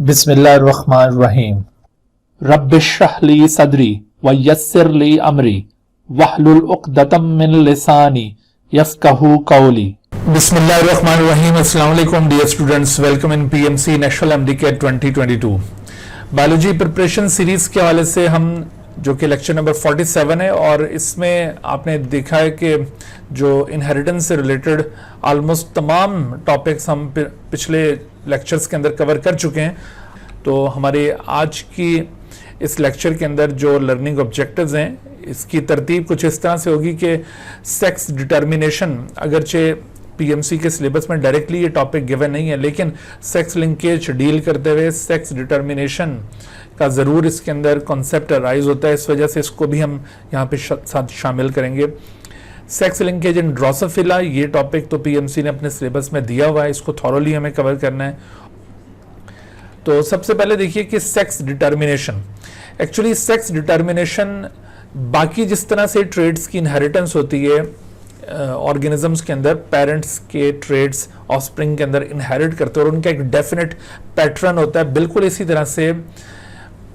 बिस्मिल्लाहिर्रहमानिर्रहीम। रब्बिश्रह ली सदरी व यस्सिर ली अमरी वहलुल उक़दतम मिन लिसानी यफ़क़हू क़ौली। बिस्मिल्लाहिर्रहमानिर्रहीम। अस्सलाम वालेकुम dear students, welcome in PMC national MDCAT 2022 biology preparation series के हवाले से हम जो कि लेक्चर नंबर 47 है, और इसमें आपने देखा है कि जो इनहेरिटेंस से रिलेटेड ऑलमोस्ट तमाम टॉपिक्स हम पिछले लेक्चर्स के अंदर कवर कर चुके हैं। तो हमारे आज की इस लेक्चर के अंदर जो लर्निंग ऑब्जेक्टिव्स हैं, इसकी तरतीब कुछ इस तरह से होगी कि सेक्स डिटर्मिनेशन, अगरचे पीएमसी के सिलेबस में डायरेक्टली ये टॉपिक गिवन नहीं है, लेकिन सेक्स लिंकेज डील करते हुए सेक्स डिटर्मिनेशन का ज़रूर इसके अंदर कॉन्सेप्ट अराइज होता है। इस वजह से इसको भी हम यहाँ पे साथ शामिल करेंगे। सेक्स लिंकेज इन ड्रोसोफिला, ये टॉपिक तो पीएमसी ने अपने सिलेबस में दिया हुआ है, इसको थॉरोली हमें कवर करना है। तो सबसे पहले देखिए कि sex determination, actually sex determination बाकी जिस तरह से ट्रेड्स की इनहेरिटेंस होती है ऑर्गेनिजम्स के अंदर, पेरेंट्स के ट्रेड्स ऑफस्प्रिंग के अंदर इनहेरिट करते हैं और उनका एक डेफिनेट पैटर्न होता है, बिल्कुल इसी तरह से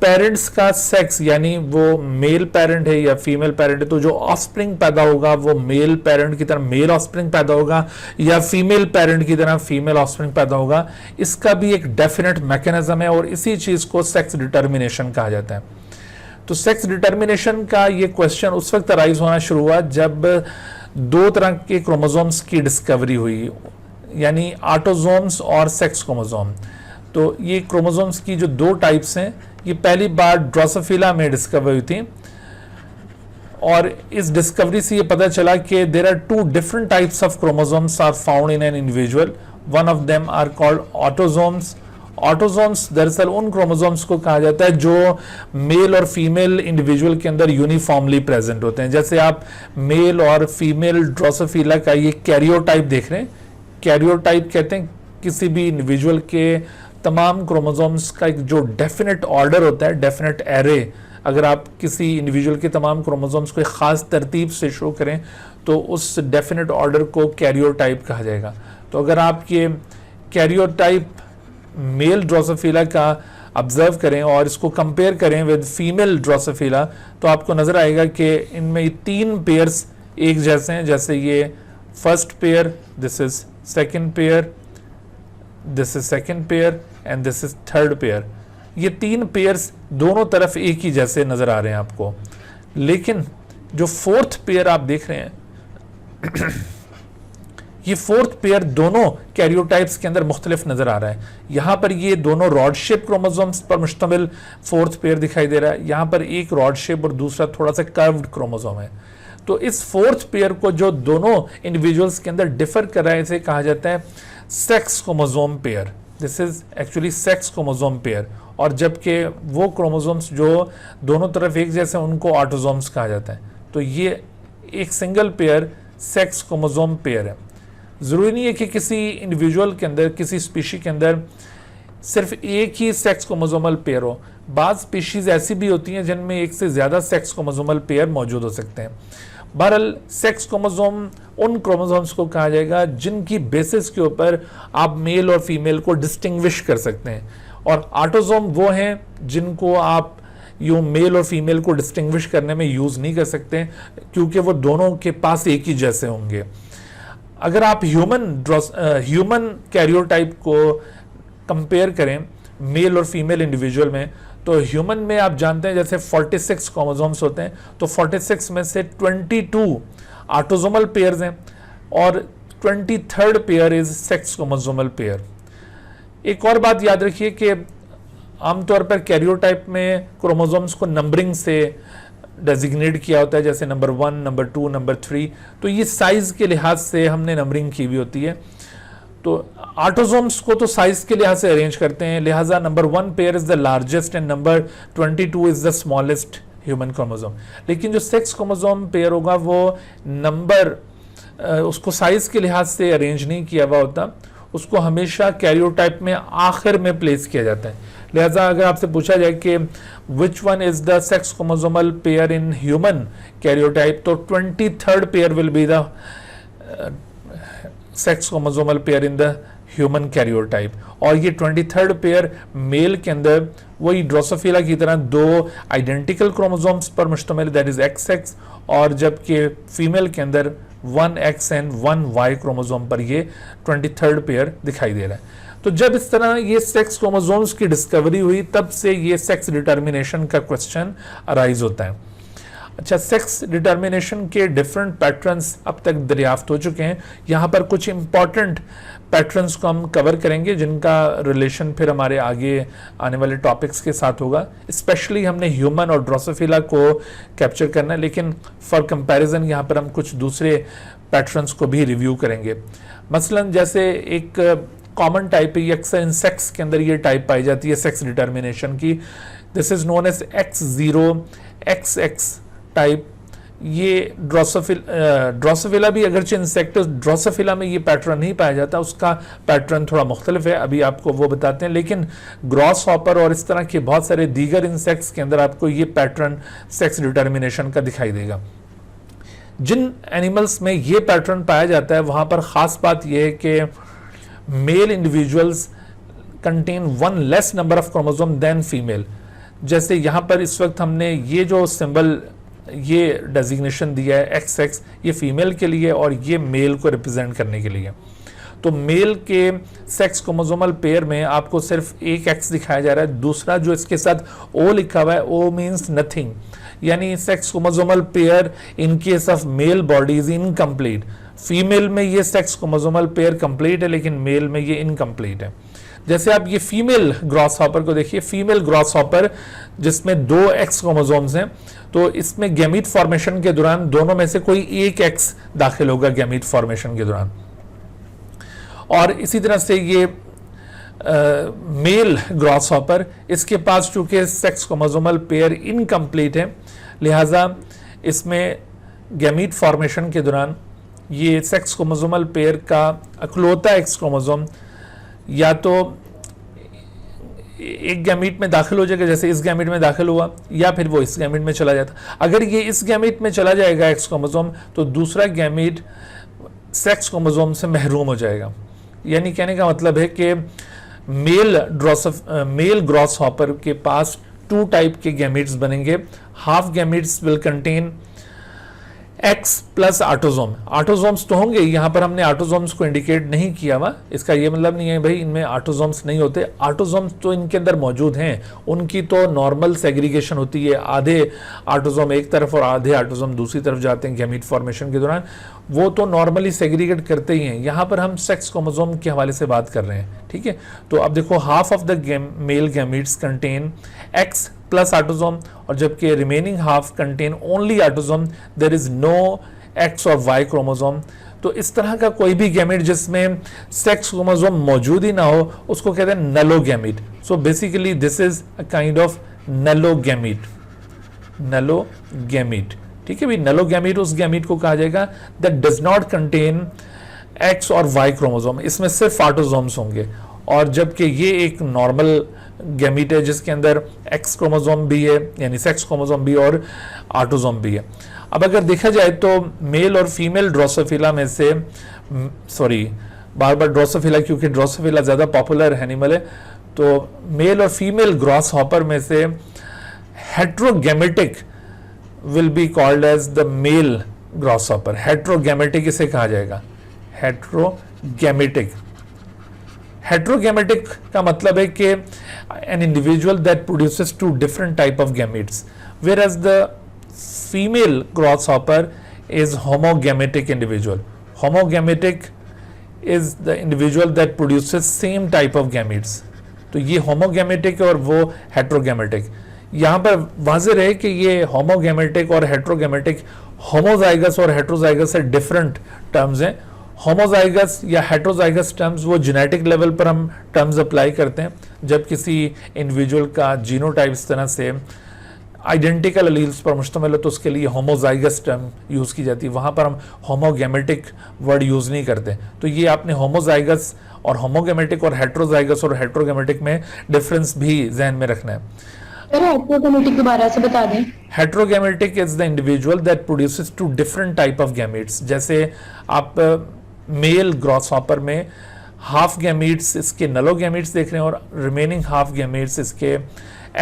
पेरेंट्स का सेक्स, यानी वो मेल पेरेंट है या फीमेल पेरेंट है, तो जो ऑफस्प्रिंग पैदा होगा वो मेल पेरेंट की तरह मेल ऑफस्प्रिंग पैदा होगा या फीमेल पेरेंट की तरह फीमेल ऑफस्प्रिंग पैदा होगा। इसका भी एक डेफिनेट मैकेनिज्म है और इसी चीज को सेक्स डिटर्मिनेशन कहा जाता है। तो सेक्स डिटर्मिनेशन का ये क्वेश्चन उस वक्त अराइज होना शुरू हुआ जब दो तरह के क्रोमोसोम्स की डिस्कवरी हुई, यानी ऑटोसोम्स और सेक्स क्रोमोसोम। तो ये क्रोमोसोम्स की जो दो टाइप्स हैं, ये पहली बार ड्रोसोफिला में डिस्कवर हुई थी, और इस डिस्कवरी से ये पता चला कि there are two different types of chromosomes are found in an individual, one of them are called autosomes. Autosomes दरअसल उन क्रोमोसोम्स को कहा जाता है जो मेल और फीमेल इंडिविजुअल के अंदर यूनिफॉर्मली प्रेजेंट होते हैं। जैसे आप मेल और फीमेल ड्रोसोफिला का ये कैरियोटाइप देख रहे हैं, कैरियोटाइप कहते हैं किसी भी इंडिविजुअल के तमाम क्रोमोसोम्स का एक जो डेफिनेट ऑर्डर होता है, डेफिनेट एरे। अगर आप किसी इंडिविजुअल के तमाम क्रोमोसोम्स को एक खास तरतीब से शो करें तो उस डेफिनेट ऑर्डर को कैरियोटाइप कहा जाएगा। तो अगर आप ये कैरियोटाइप मेल ड्रोसोफिला का ऑब्जर्व करें और इसको कंपेयर करें विद फीमेल ड्रोसोफिला, तो आपको नजर आएगा कि इनमें तीन पेयर्स एक जैसे हैं। जैसे ये first pair, this is second pair, this is second pair and this is third pair. ये तीन पेयर्स दोनों तरफ एक ही जैसे नजर आ रहे हैं आपको, लेकिन जो फोर्थ पेयर आप देख रहे हैं ये फोर्थ पेयर दोनों कैरियोटाइप्स के अंदर मुख्तलिफ नजर आ रहा है। यहां पर ये दोनों रॉड शेप क्रोमोसोम्स पर मुश्तमिल फोर्थ पेयर दिखाई दे रहा है, यहां पर एक रॉड शेप और दूसरा थोड़ा सा कर्व्ड क्रोमोसोम है। तो इस फोर्थ पेयर को जो दोनों इंडिविजुअल्स के अंदर डिफर कर रहा है, इसे कहा जाता है sex chromosome pair. This is actually sex chromosome pair, और जबकि वो क्रोमोसोम्स जो दोनों तरफ एक जैसे उनको ऑटोसोम्स कहा जाता है। तो ये एक single pair sex chromosome pair है। जरूरी नहीं है कि किसी इंडिविजुअल के अंदर, किसी स्पीशी के अंदर सिर्फ एक ही सेक्स क्रोमोसोमल पेयर हो। बाज़ स्पीशीज ऐसी भी होती हैं जिनमें एक से ज्यादा सेक्स क्रोमोसोमल पेयर मौजूद हो सकते हैं। बहरहाल सेक्स क्रोमोसोम उन क्रोमोसोम्स को कहा जाएगा जिनकी बेसिस के ऊपर आप मेल और फीमेल को डिस्टिंग्विश कर सकते हैं, और ऑटोसोम वो हैं जिनको आप यूं मेल और फीमेल को डिस्टिंग्विश करने में यूज नहीं कर सकते क्योंकि वो दोनों के पास एक ही जैसे होंगे। अगर आप ह्यूमन कैरियोटाइप को कंपेयर करें मेल और फीमेल इंडिविजुअल में, तो ह्यूमन में आप जानते हैं जैसे 46 क्रोमोसोम्स होते हैं, तो 46 में से 22 ऑटोसोमल पेयर्स हैं और 23rd pair is sex chromosomal pair. एक और बात याद रखिए कि आमतौर पर कैरियोटाइप में क्रोमोसोम्स को नंबरिंग से डेजिग्नेट किया होता है, जैसे नंबर 1, नंबर 2, नंबर 3। तो ये साइज के लिहाज से हमने नंबरिंग की हुई होती है। तो ऑटोसोम्स को तो साइज के लिहाज से अरेंज करते हैं, लिहाजा number 1 pair is the largest and number 22 is the smallest human chromosome. लेकिन जो सेक्स क्रोमोसोम पेयर होगा वो नंबर उसको साइज के लिहाज से अरेंज नहीं किया हुआ होता, उसको हमेशा कैरियोटाइप में आखिर में प्लेस किया जाता है। लिहाजा अगर आपसे पूछा जाए कि which one is the sex chromosomal pair in human karyotype, तो 23rd pair will be the sex chromosomal pair in the human karyotype. और ये 23rd पेयर मेल के अंदर वही ड्रोसोफिला की तरह 2 आइडेंटिकल क्रोमोसोम्स पर मुश्तमिल, दैट इज XX, और जबकि फीमेल के अंदर 1X एंड 1Y क्रोमोसोम पर ये 23rd पेयर दिखाई दे रहा है। तो जब इस तरह ये सेक्स क्रोमोसोम्स की डिस्कवरी हुई तब से ये सेक्स डिटर्मिनेशन का क्वेश्चन अराइज होता है। अच्छा, सेक्स डिटर्मिनेशन के डिफरेंट पैटर्न्स अब तक दरियाफ्त हो चुके हैं। यहाँ पर कुछ इंपॉर्टेंट पैटर्न्स को हम कवर करेंगे जिनका रिलेशन फिर हमारे आगे आने वाले टॉपिक्स के साथ होगा। स्पेशली हमने ह्यूमन और ड्रोसोफिला को कैप्चर करना है, लेकिन फॉर कंपैरिजन यहाँ पर हम कुछ दूसरे पैटर्न्स को भी रिव्यू करेंगे। मसलन जैसे एक कॉमन टाइप है, अक्सर इंसेक्ट्स के अंदर ये टाइप पाई जाती है सेक्स डिटर्मिनेशन की, this is known as X0 XX type. ये ड्रोसोफिला भी अगरचे इंसेक्ट, ड्रोसोफिला में ये पैटर्न नहीं पाया जाता, उसका पैटर्न थोड़ा मुख्तलिफ है, अभी आपको वो बताते हैं। लेकिन ग्रॉस हॉपर और इस तरह के बहुत सारे दीगर इंसेक्ट्स के अंदर आपको ये पैटर्न सेक्स डिटर्मिनेशन का दिखाई देगा। जिन एनिमल्स में ये पैटर्न पाया जाता है वहां पर खास बात यह है कि male individuals contain 1 less number of chromosome than female. जैसे यहां पर इस वक्त हमने ये जो सिंबल, ये डेजिग्नेशन दिया है XX, ये फीमेल के लिए और ये मेल को रिप्रेजेंट करने के लिए। तो मेल के सेक्स क्रोमोसोमल पेयर में आपको सिर्फ एक X दिखाया जा रहा है, दूसरा जो इसके साथ O लिखा हुआ है O मीन्स नथिंग, यानी sex chromosomal pair in case of male body is incomplete. Female में ये सेक्स क्रोमोसोमल पेयर कंप्लीट है, लेकिन मेल में ये इनकम्प्लीट है। जैसे आप ये फीमेल ग्रॉस हॉपर को देखिए, फीमेल ग्रॉस हॉपर जिसमें 2 X क्रोमोसोम्स हैं, तो इसमें गैमीट फॉर्मेशन के दौरान दोनों में से कोई एक X दाखिल होगा गैमीट फॉर्मेशन के दौरान। और इसी तरह से ये मेल ग्रॉस हॉपर, इसके पास चूंकि सेक्स क्रोमोसोमल पेयर इनकम्प्लीट है, लिहाजा इसमें गैमीट फॉर्मेशन के दौरान ये सेक्स क्रोमोसोमल पेयर का अकलौता एक्स क्रोमोसोम या तो एक गैमीट में दाखिल हो जाएगा, जैसे इस गैमीट में दाखिल हुआ, या फिर वो इस गैमीट में चला जाता। अगर ये इस गैमीट में चला जाएगा एक्स क्रोमोसोम, तो दूसरा गैमीट सेक्स क्रोमोसोम से महरूम हो जाएगा। यानी कहने का मतलब है कि मेल ग्रॉस हॉपर के पास 2 टाइप के गैमीट्स बनेंगे। Half gametes will contain X plus autosome. Autosomes तो होंगे, यहां पर हमने ऑटोसोम्स को इंडिकेट नहीं किया हुआ, इसका ये मतलब नहीं है भाई इनमें ऑटोसोम्स नहीं होते, ऑटोसोम्स तो इनके अंदर मौजूद हैं, उनकी तो नॉर्मल सेग्रीगेशन होती है, आधे ऑटोसोम एक तरफ और आधे ऑटोसोम दूसरी तरफ जाते हैं गैमीट फॉर्मेशन के दौरान, वो तो नॉर्मली सेग्रीगेट करते ही हैं। यहां पर हम सेक्स क्रोमोसोम के हवाले से बात कर रहे हैं, ठीक है। तो अब देखो, half of the male gametes contain X plus autosome, और जबकि remaining half contain only autosome, there is no X और Y क्रोमोसोम। तो इस तरह का कोई भी गैमीट जिसमें सेक्स क्रोमोसोम मौजूद ही ना हो उसको कहते हैं nullogamete. So basically this is a kind of nullogamete, nullogamete, ठीक है भाई। नलोगैमीट उस गैमीट को कहा जाएगा that does not contain X और Y क्रोमोसोम, इसमें सिर्फ ऑटोसोम्स होंगे। और जबकि ये एक नॉर्मल गैमीट है जिसके अंदर X क्रोमोसोम भी है, यानी सेक्स क्रोमोसोम भी और ऑटोसोम भी है। अब अगर देखा जाए तो मेल और फीमेल ड्रोसोफिला में से, सॉरी बार बार ड्रोसोफिला क्योंकि ड्रोसोफिला ज़्यादा पॉपुलर एनिमल है, तो मेल और फीमेल ग्रॉस हॉपर में से heterogametic will be called as the male grasshopper. Heterogametic इसे कहा जाएगा, हेट्रोगैमेटिक। हेट्रोगैमेटिक का मतलब है कि an individual that produces 2 different type of gametes, whereas the female grasshopper is homogamitic individual. Homogamic is the individual that produces same type of gametes. तो ये homogamitic और वो heterogamitic। यहाँ पर वाज़ेह रहे कि ये homogamitic और heterogamitic homozygous और heterozygous से डिफरेंट टर्म्स हैं। होमोजाइगस या हेट्रोजाइगस टर्म्स वो जेनेटिक लेवल पर हम टर्म्स अप्लाई करते हैं, जब किसी इंडिविजुअल का जीनोटाइप इस तरह से आइडेंटिकल एलील्स पर मुश्तमिल है तो उसके लिए होमोजाइगस टर्म यूज़ की जाती है, वहाँ पर हम होमोगैमेटिक वर्ड यूज़ नहीं करते। तो ये आपने होमोजाइगस और होमोगैमेटिक और हेट्रोजाइगस और हेट्रोगैमेटिक में डिफरेंस भी जहन में रखना है। हेट्रोगैमेटिक दोबारा से बता दें। Heterogametic is the individual that produces 2 different type of gametes. जैसे आप मेल ग्रॉसहॉपर में हाफ गैमीट्स इसके नलो गैमीट्स देख रहे हैं और रिमेनिंग हाफ गैमीट्स इसके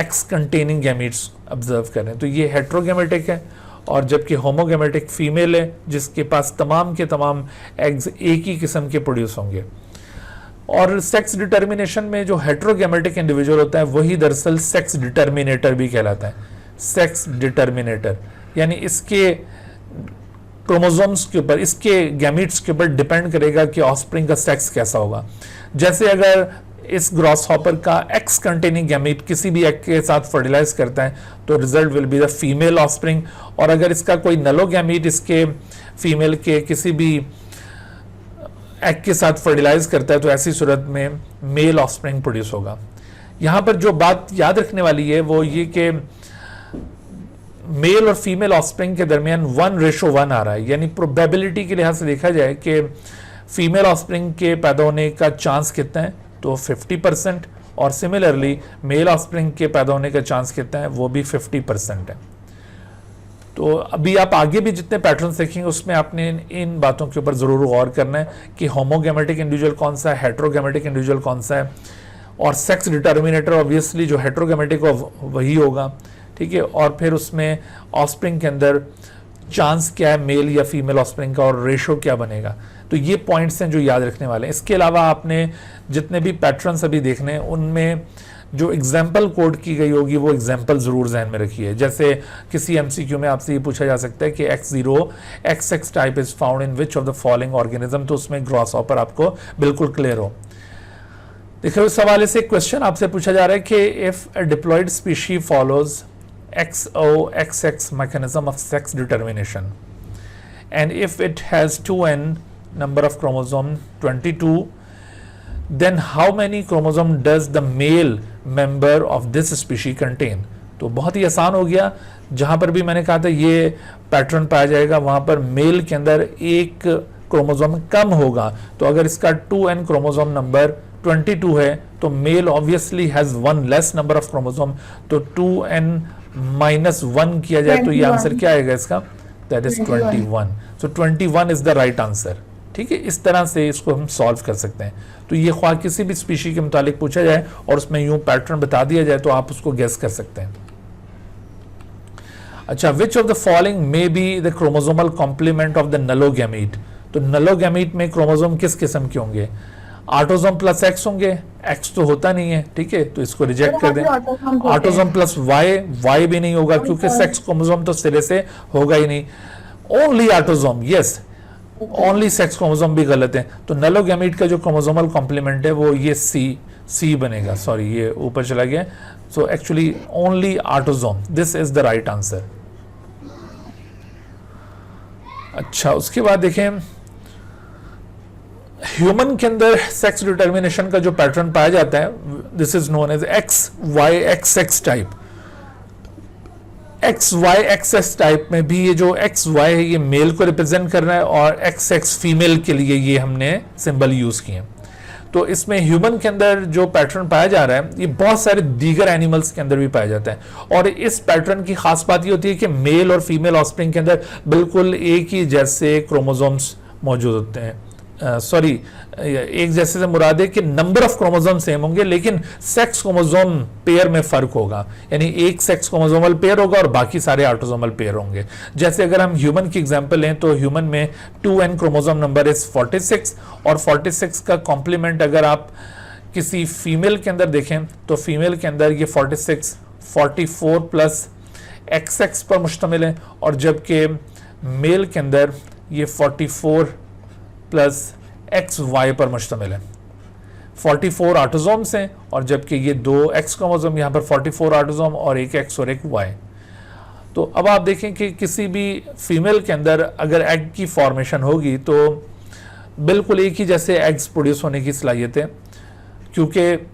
एक्स कंटेनिंग गैमीट्स ऑब्जर्व कर रहे हैं। तो ये हेट्रोगैमेटिक है, और जबकि होमोगैमेटिक फीमेल है जिसके पास तमाम के तमाम एग्स एक ही किस्म के प्रोड्यूस होंगे। और सेक्स डिटर्मिनेशन में जो हेट्रोगैमेटिक इंडिविजुअल होता है वही दरअसल सेक्स डिटर्मिनेटर भी कहलाता है। सेक्स डिटर्मिनेटर यानी इसके क्रोमोसोम्स के ऊपर, इसके गैमीट्स के ऊपर डिपेंड करेगा कि ऑफस्प्रिंग का सेक्स कैसा होगा। जैसे अगर इस ग्रॉस हॉपर का एक्स कंटेनिंग गैमीट किसी भी एग के साथ फर्टिलाइज करता है तो result will be the female offspring, और अगर इसका कोई नलो गैमीट इसके फीमेल के किसी भी एग के साथ फर्टिलाइज करता है तो ऐसी सूरत में मेल ऑफस्प्रिंग प्रोड्यूस होगा। यहां पर जो बात याद रखने वाली है वो ये कि मेल और फीमेल ऑफस्प्रिंग के दरमियान 1:1 आ रहा है, यानी प्रोबेबिलिटी के लिहाज से देखा जाए कि फीमेल ऑफस्प्रिंग के पैदा होने का चांस कितना है तो 50%, और सिमिलरली मेल ऑफस्प्रिंग के पैदा होने का चांस कितना है वो भी 50% है। तो अभी आप आगे भी जितने पैटर्न्स देखेंगे उसमें आपने इन बातों के ऊपर ज़रूर गौर करना है कि होमोगैमेटिक इंडिविजुअल कौन सा है, हेट्रोगैमेटिक इंडिविजुअल कौन सा है, और सेक्स डिटर्मिनेटर ऑब्वियसली जो हेट्रोगैमेटिक वही होगा, ठीक है। और फिर उसमें ऑफस्प्रिंग के अंदर चांस क्या है मेल या फीमेल ऑफस्प्रिंग का, और रेशो क्या बनेगा। तो ये पॉइंट्स हैं जो याद रखने वाले हैं। इसके अलावा आपने जितने भी पैटर्न्स अभी देखने हैं उनमें जो एग्जाम्पल कोड की गई होगी वो एग्जाम्पल जरूर जहन में रखिए। जैसे किसी एमसीक्यू में आपसे ये पूछा जा सकता है कि X0 XX type is found in which of the following organism, तो उसमें ग्रॉस हॉपर आपको बिल्कुल क्लियर हो। देखिए इस हवाले से क्वेश्चन आपसे पूछा जा रहा है कि if a diploid species follows XOXX mechanism of sex determination and if it has 2n number of chromosome 22, then how many chromosome does the male member of this species contain? तो बहुत ही आसान हो गया। जहां पर भी मैंने कहा था ये पैटर्न पाया जाएगा वहां पर मेल के अंदर एक क्रोमोसोम कम होगा। तो अगर इसका 2n क्रोमोसोम नंबर 22 है तो male obviously has 1 less number of chromosome, तो 2n -1 किया जाए तो ये आंसर क्या आएगा इसका, that is 21। So 21 is the right answer, ठीक है। इस तरह से इसको हम सॉल्व कर सकते हैं। तो ये ख्वाह किसी भी स्पीशी के मुतालिक पूछा जाए और उसमें यूं पैटर्न बता दिया जाए तो आप उसको गेस कर सकते हैं। अच्छा, which of the following may be the chromosomal complement of the nullogamete, तो नलोगैमीट में क्रोमोसोम किस किस्म के होंगे, ऑटोसोम प्लस एक्स होंगे, एक्स तो होता नहीं है, ठीक है, तो इसको रिजेक्ट कर दें। ऑटोसोम प्लस वाई, वाई भी नहीं होगा क्योंकि सेक्स क्रोमोसोम तो सिरे से होगा ही नहीं। Only autosome, yes, only sex chromosome भी गलत है। तो नलोगैमीट का जो क्रोमोसोमल कॉम्प्लीमेंट है वो ये सी बनेगा, सॉरी ये ऊपर चला गया। So actually only autosome, this is the right answer. अच्छा, उसके बाद देखें ह्यूमन के अंदर सेक्स डिटर्मिनेशन का जो पैटर्न पाया जाता है this is known as XYXX type. XYXX type में भी ये जो XY है ये मेल को रिप्रेजेंट कर रहा है और XX फीमेल के लिए ये हमने सिंबल यूज किए। तो इसमें ह्यूमन के अंदर जो पैटर्न पाया जा रहा है ये बहुत सारे दीगर एनिमल्स के अंदर भी पाया जाता है। और इस पैटर्न की खास बात ये होती है कि मेल और फीमेल ऑफस्प्रिंग के अंदर बिल्कुल एक ही जैसे क्रोमोसोम्स मौजूद होते हैं। सॉरी, एक जैसे से मुराद है कि नंबर ऑफ क्रोमोसोम सेम होंगे लेकिन सेक्स क्रोमोसोम पेयर में फर्क होगा, यानी एक सेक्स क्रोमोसोमल पेयर होगा और बाकी सारे ऑटोसोमल पेयर होंगे। जैसे अगर हम ह्यूमन की एग्जांपल लें तो ह्यूमन में 2n क्रोमोसोम नंबर इज 46 और 46 का कॉम्प्लीमेंट अगर आप किसी फीमेल के अंदर देखें तो फीमेल के अंदर ये 46 44 प्लस XX पर मुश्तमिल है और जबकि मेल के अंदर ये 44 प्लस XY पर मुश्तमिल है। 44 ऑटोसोम्स हैं और जबकि ये 2 X क्रोमोसोम, यहाँ पर 44 ऑटोसोम और एक X और एक Y। तो अब आप देखें कि किसी भी फीमेल के अंदर अगर एग की फॉर्मेशन होगी तो बिल्कुल एक ही जैसे एग्स प्रोड्यूस होने की सलाहियत है, क्योंकि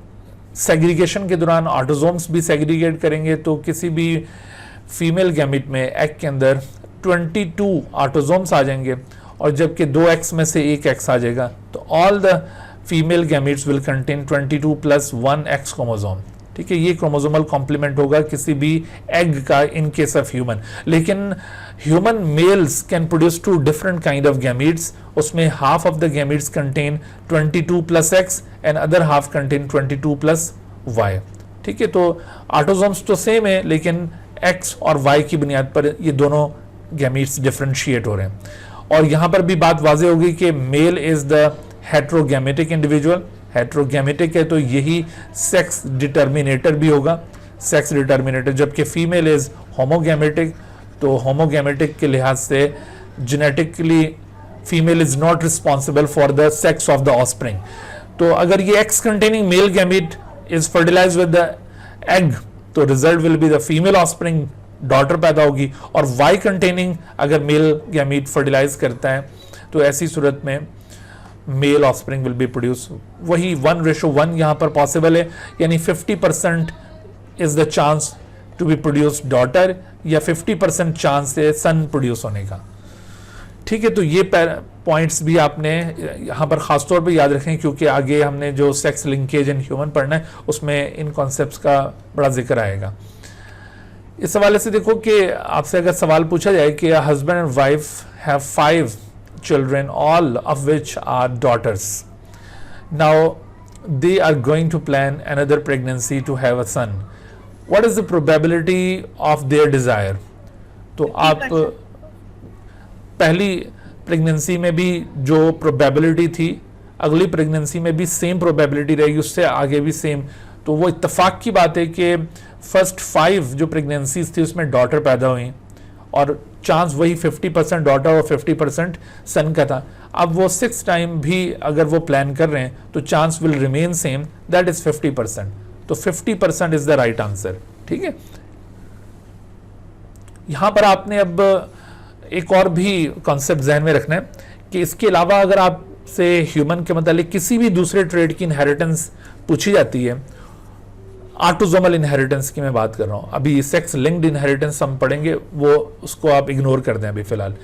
सेग्रीगेशन के दौरान ऑटोसोम्स भी सेग्रीगेट करेंगे। तो किसी भी फीमेल गैमिट में एग के अंदर 22 ऑटोसोम्स आ जाएंगे और जबकि 2x में से एक x आ जाएगा तो all the female gametes will contain 22 plus 1 x chromosome, ठीक है। ये क्रोमोसोमल कॉम्प्लीमेंट होगा किसी भी एग का इन केस ऑफ ह्यूमन। लेकिन human males can produce 2 different kind of gametes, उसमें half of the gametes contain 22 plus X and other half contain 22 plus Y. ठीक है, तो ऑटोसोम्स तो सेम है लेकिन एक्स और वाई की बुनियाद पर ये दोनों गैमीट्स डिफरेंशिएट हो रहे हैं। और यहां पर भी बात वाज़ेह होगी कि मेल इज द हेट्रोगैमेटिक इंडिविजुअल, हेट्रोगैमेटिक है तो यही सेक्स डिटर्मिनेटर भी होगा, सेक्स डिटर्मिनेटर, जबकि फीमेल इज होमोगैमेटिक, तो होमोगैमेटिक के लिहाज से genetically female is not responsible for the sex of the offspring. तो अगर ये X containing male gamete is fertilize with the egg तो result will be the female offspring, daughter पैदा होगी। और वाई कंटेनिंग अगर मेल गैमीट फर्टिलाइज करता है तो ऐसी सूरत में male offspring will be produce. वही 1:1 यहां पर पॉसिबल है, यानी 50% is the chance to be produce daughter या 50% चांस है सन प्रोड्यूस होने का। ठीक है, तो ये पॉइंट्स भी आपने यहां पर खासतौर पे याद रखें क्योंकि आगे हमने जो सेक्स लिंकेज इन ह्यूमन पढ़ना है उसमें इन कॉन्सेप्ट्स का बड़ा जिक्र आएगा। इस हवाले से देखो कि आपसे अगर सवाल पूछा जाए कि husband and wife have 5 children, all of which are daughters. Now they are going to plan another pregnancy to have a son. What is the probability of their desire? तो आप पहली प्रेगनेंसी में भी जो प्रोबेबिलिटी थी अगली pregnancy में भी सेम प्रोबेबिलिटी रहेगी, उससे आगे भी सेम। तो वो इत्तेफाक की बात है कि फर्स्ट 5 जो प्रेगनेंसीज थी उसमें डॉटर पैदा हुई और चांस वही 50% डॉटर और 50% सन का था। अब वो 6 टाइम भी अगर वो प्लान कर रहे हैं तो chance will remain same, that is 50%। तो 50% इज द राइट आंसर। ठीक है, यहां पर आपने अब एक और भी कॉन्सेप्ट जहन में रखना है कि इसके अलावा अगर आपसे ह्यूमन के मतलब किसी भी दूसरे ट्रेड की इनहेरिटेंस पूछी जाती है, ऑटोसोमल इनहेरिटेंस की मैं बात कर रहा हूं, अभी सेक्स लिंक्ड इनहेरिटेंस हम पढ़ेंगे, वो उसको आप इग्नोर कर दें अभी फिलहाल।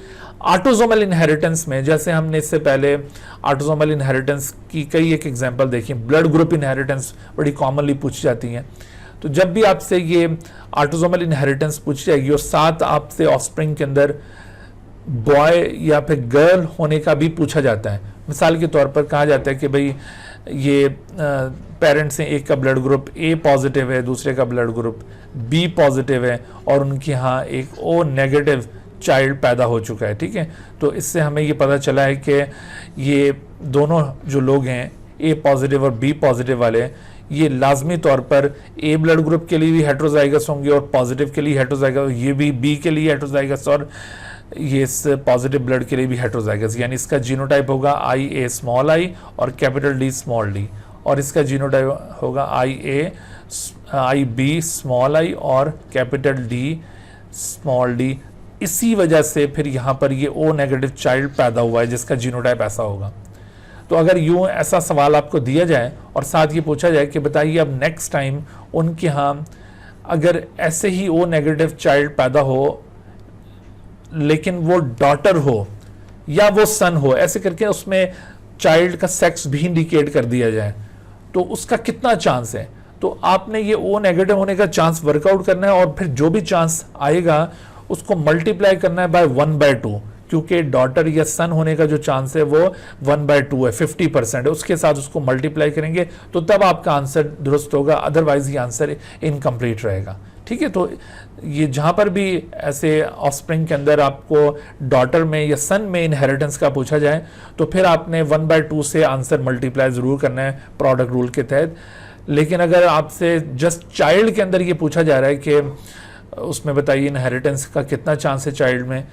ऑटोसोमल इनहेरिटेंस में जैसे हमने इससे पहले ऑटोसोमल इनहेरिटेंस की कई एक एग्जांपल देखी, ब्लड ग्रुप इनहेरिटेंस बड़ी कॉमनली पूछी जाती हैं। तो जब भी आपसे ये ऑटोसोमल इनहेरिटेंस पूछी जाएगी और साथ आपसे ऑफस्प्रिंग के अंदर बॉय या फिर गर्ल होने का भी पूछा जाता है, मिसाल के तौर पर कहा जाता है कि भाई ये पेरेंट्स हैं, एक का ब्लड ग्रुप ए पॉजिटिव है, दूसरे का ब्लड ग्रुप बी पॉजिटिव है और उनके यहाँ एक ओ नेगेटिव चाइल्ड पैदा हो चुका है। ठीक है, तो इससे हमें ये पता चला है कि ये दोनों जो लोग हैं ए पॉजिटिव और बी पॉजिटिव वाले, ये लाजमी तौर पर ए ब्लड ग्रुप के लिए भी हेट्रोजाइगस होंगे और पॉजिटिव के लिए हेट्रोजाइगस, ये भी बी के लिए हेट्रोजाइगस और ये इस पॉजिटिव ब्लड के लिए भी हेट्रोजाइगस, यानी इसका जीनोटाइप होगा आई ए स्मॉल आई और कैपिटल डी स्मॉल डी, और इसका जीनोटाइप होगा आई बी स्मॉल आई और कैपिटल डी स्मॉल डी। इसी वजह से फिर यहाँ पर ये ओ नेगेटिव चाइल्ड पैदा हुआ है जिसका जीनोटाइप ऐसा होगा। तो अगर यूं ऐसा सवाल आपको दिया जाए और साथ ये पूछा जाए कि बताइए अब नेक्स्ट टाइम उनके यहाँ अगर ऐसे ही ओ नेगेटिव चाइल्ड पैदा हो लेकिन वो डॉटर हो या वो सन हो, ऐसे करके उसमें चाइल्ड का सेक्स भी इंडिकेट कर दिया जाए, तो उसका कितना चांस है। तो आपने ये ओ नेगेटिव होने का चांस वर्कआउट करना है और फिर जो भी चांस आएगा उसको मल्टीप्लाई करना है बाय 1/2, क्योंकि डॉटर या सन होने का जो चांस है वो 1/2 है, 50% है, उसके साथ उसको मल्टीप्लाई करेंगे तो तब आपका आंसर दुरुस्त होगा, अदरवाइज ये आंसर इनकम्प्लीट रहेगा। ठीक है, तो ये जहां पर भी ऐसे ऑफस्प्रिंग के अंदर आपको डॉटर में या सन में इनहेरिटेंस का पूछा जाए तो फिर आपने 1/2 से आंसर मल्टीप्लाई जरूर करना है प्रोडक्ट रूल के तहत। लेकिन अगर आपसे जस्ट चाइल्ड के अंदर ये पूछा जा रहा है कि उसमें बताइए इनहेरिटेंस का कितना चांस है चाइल्ड में,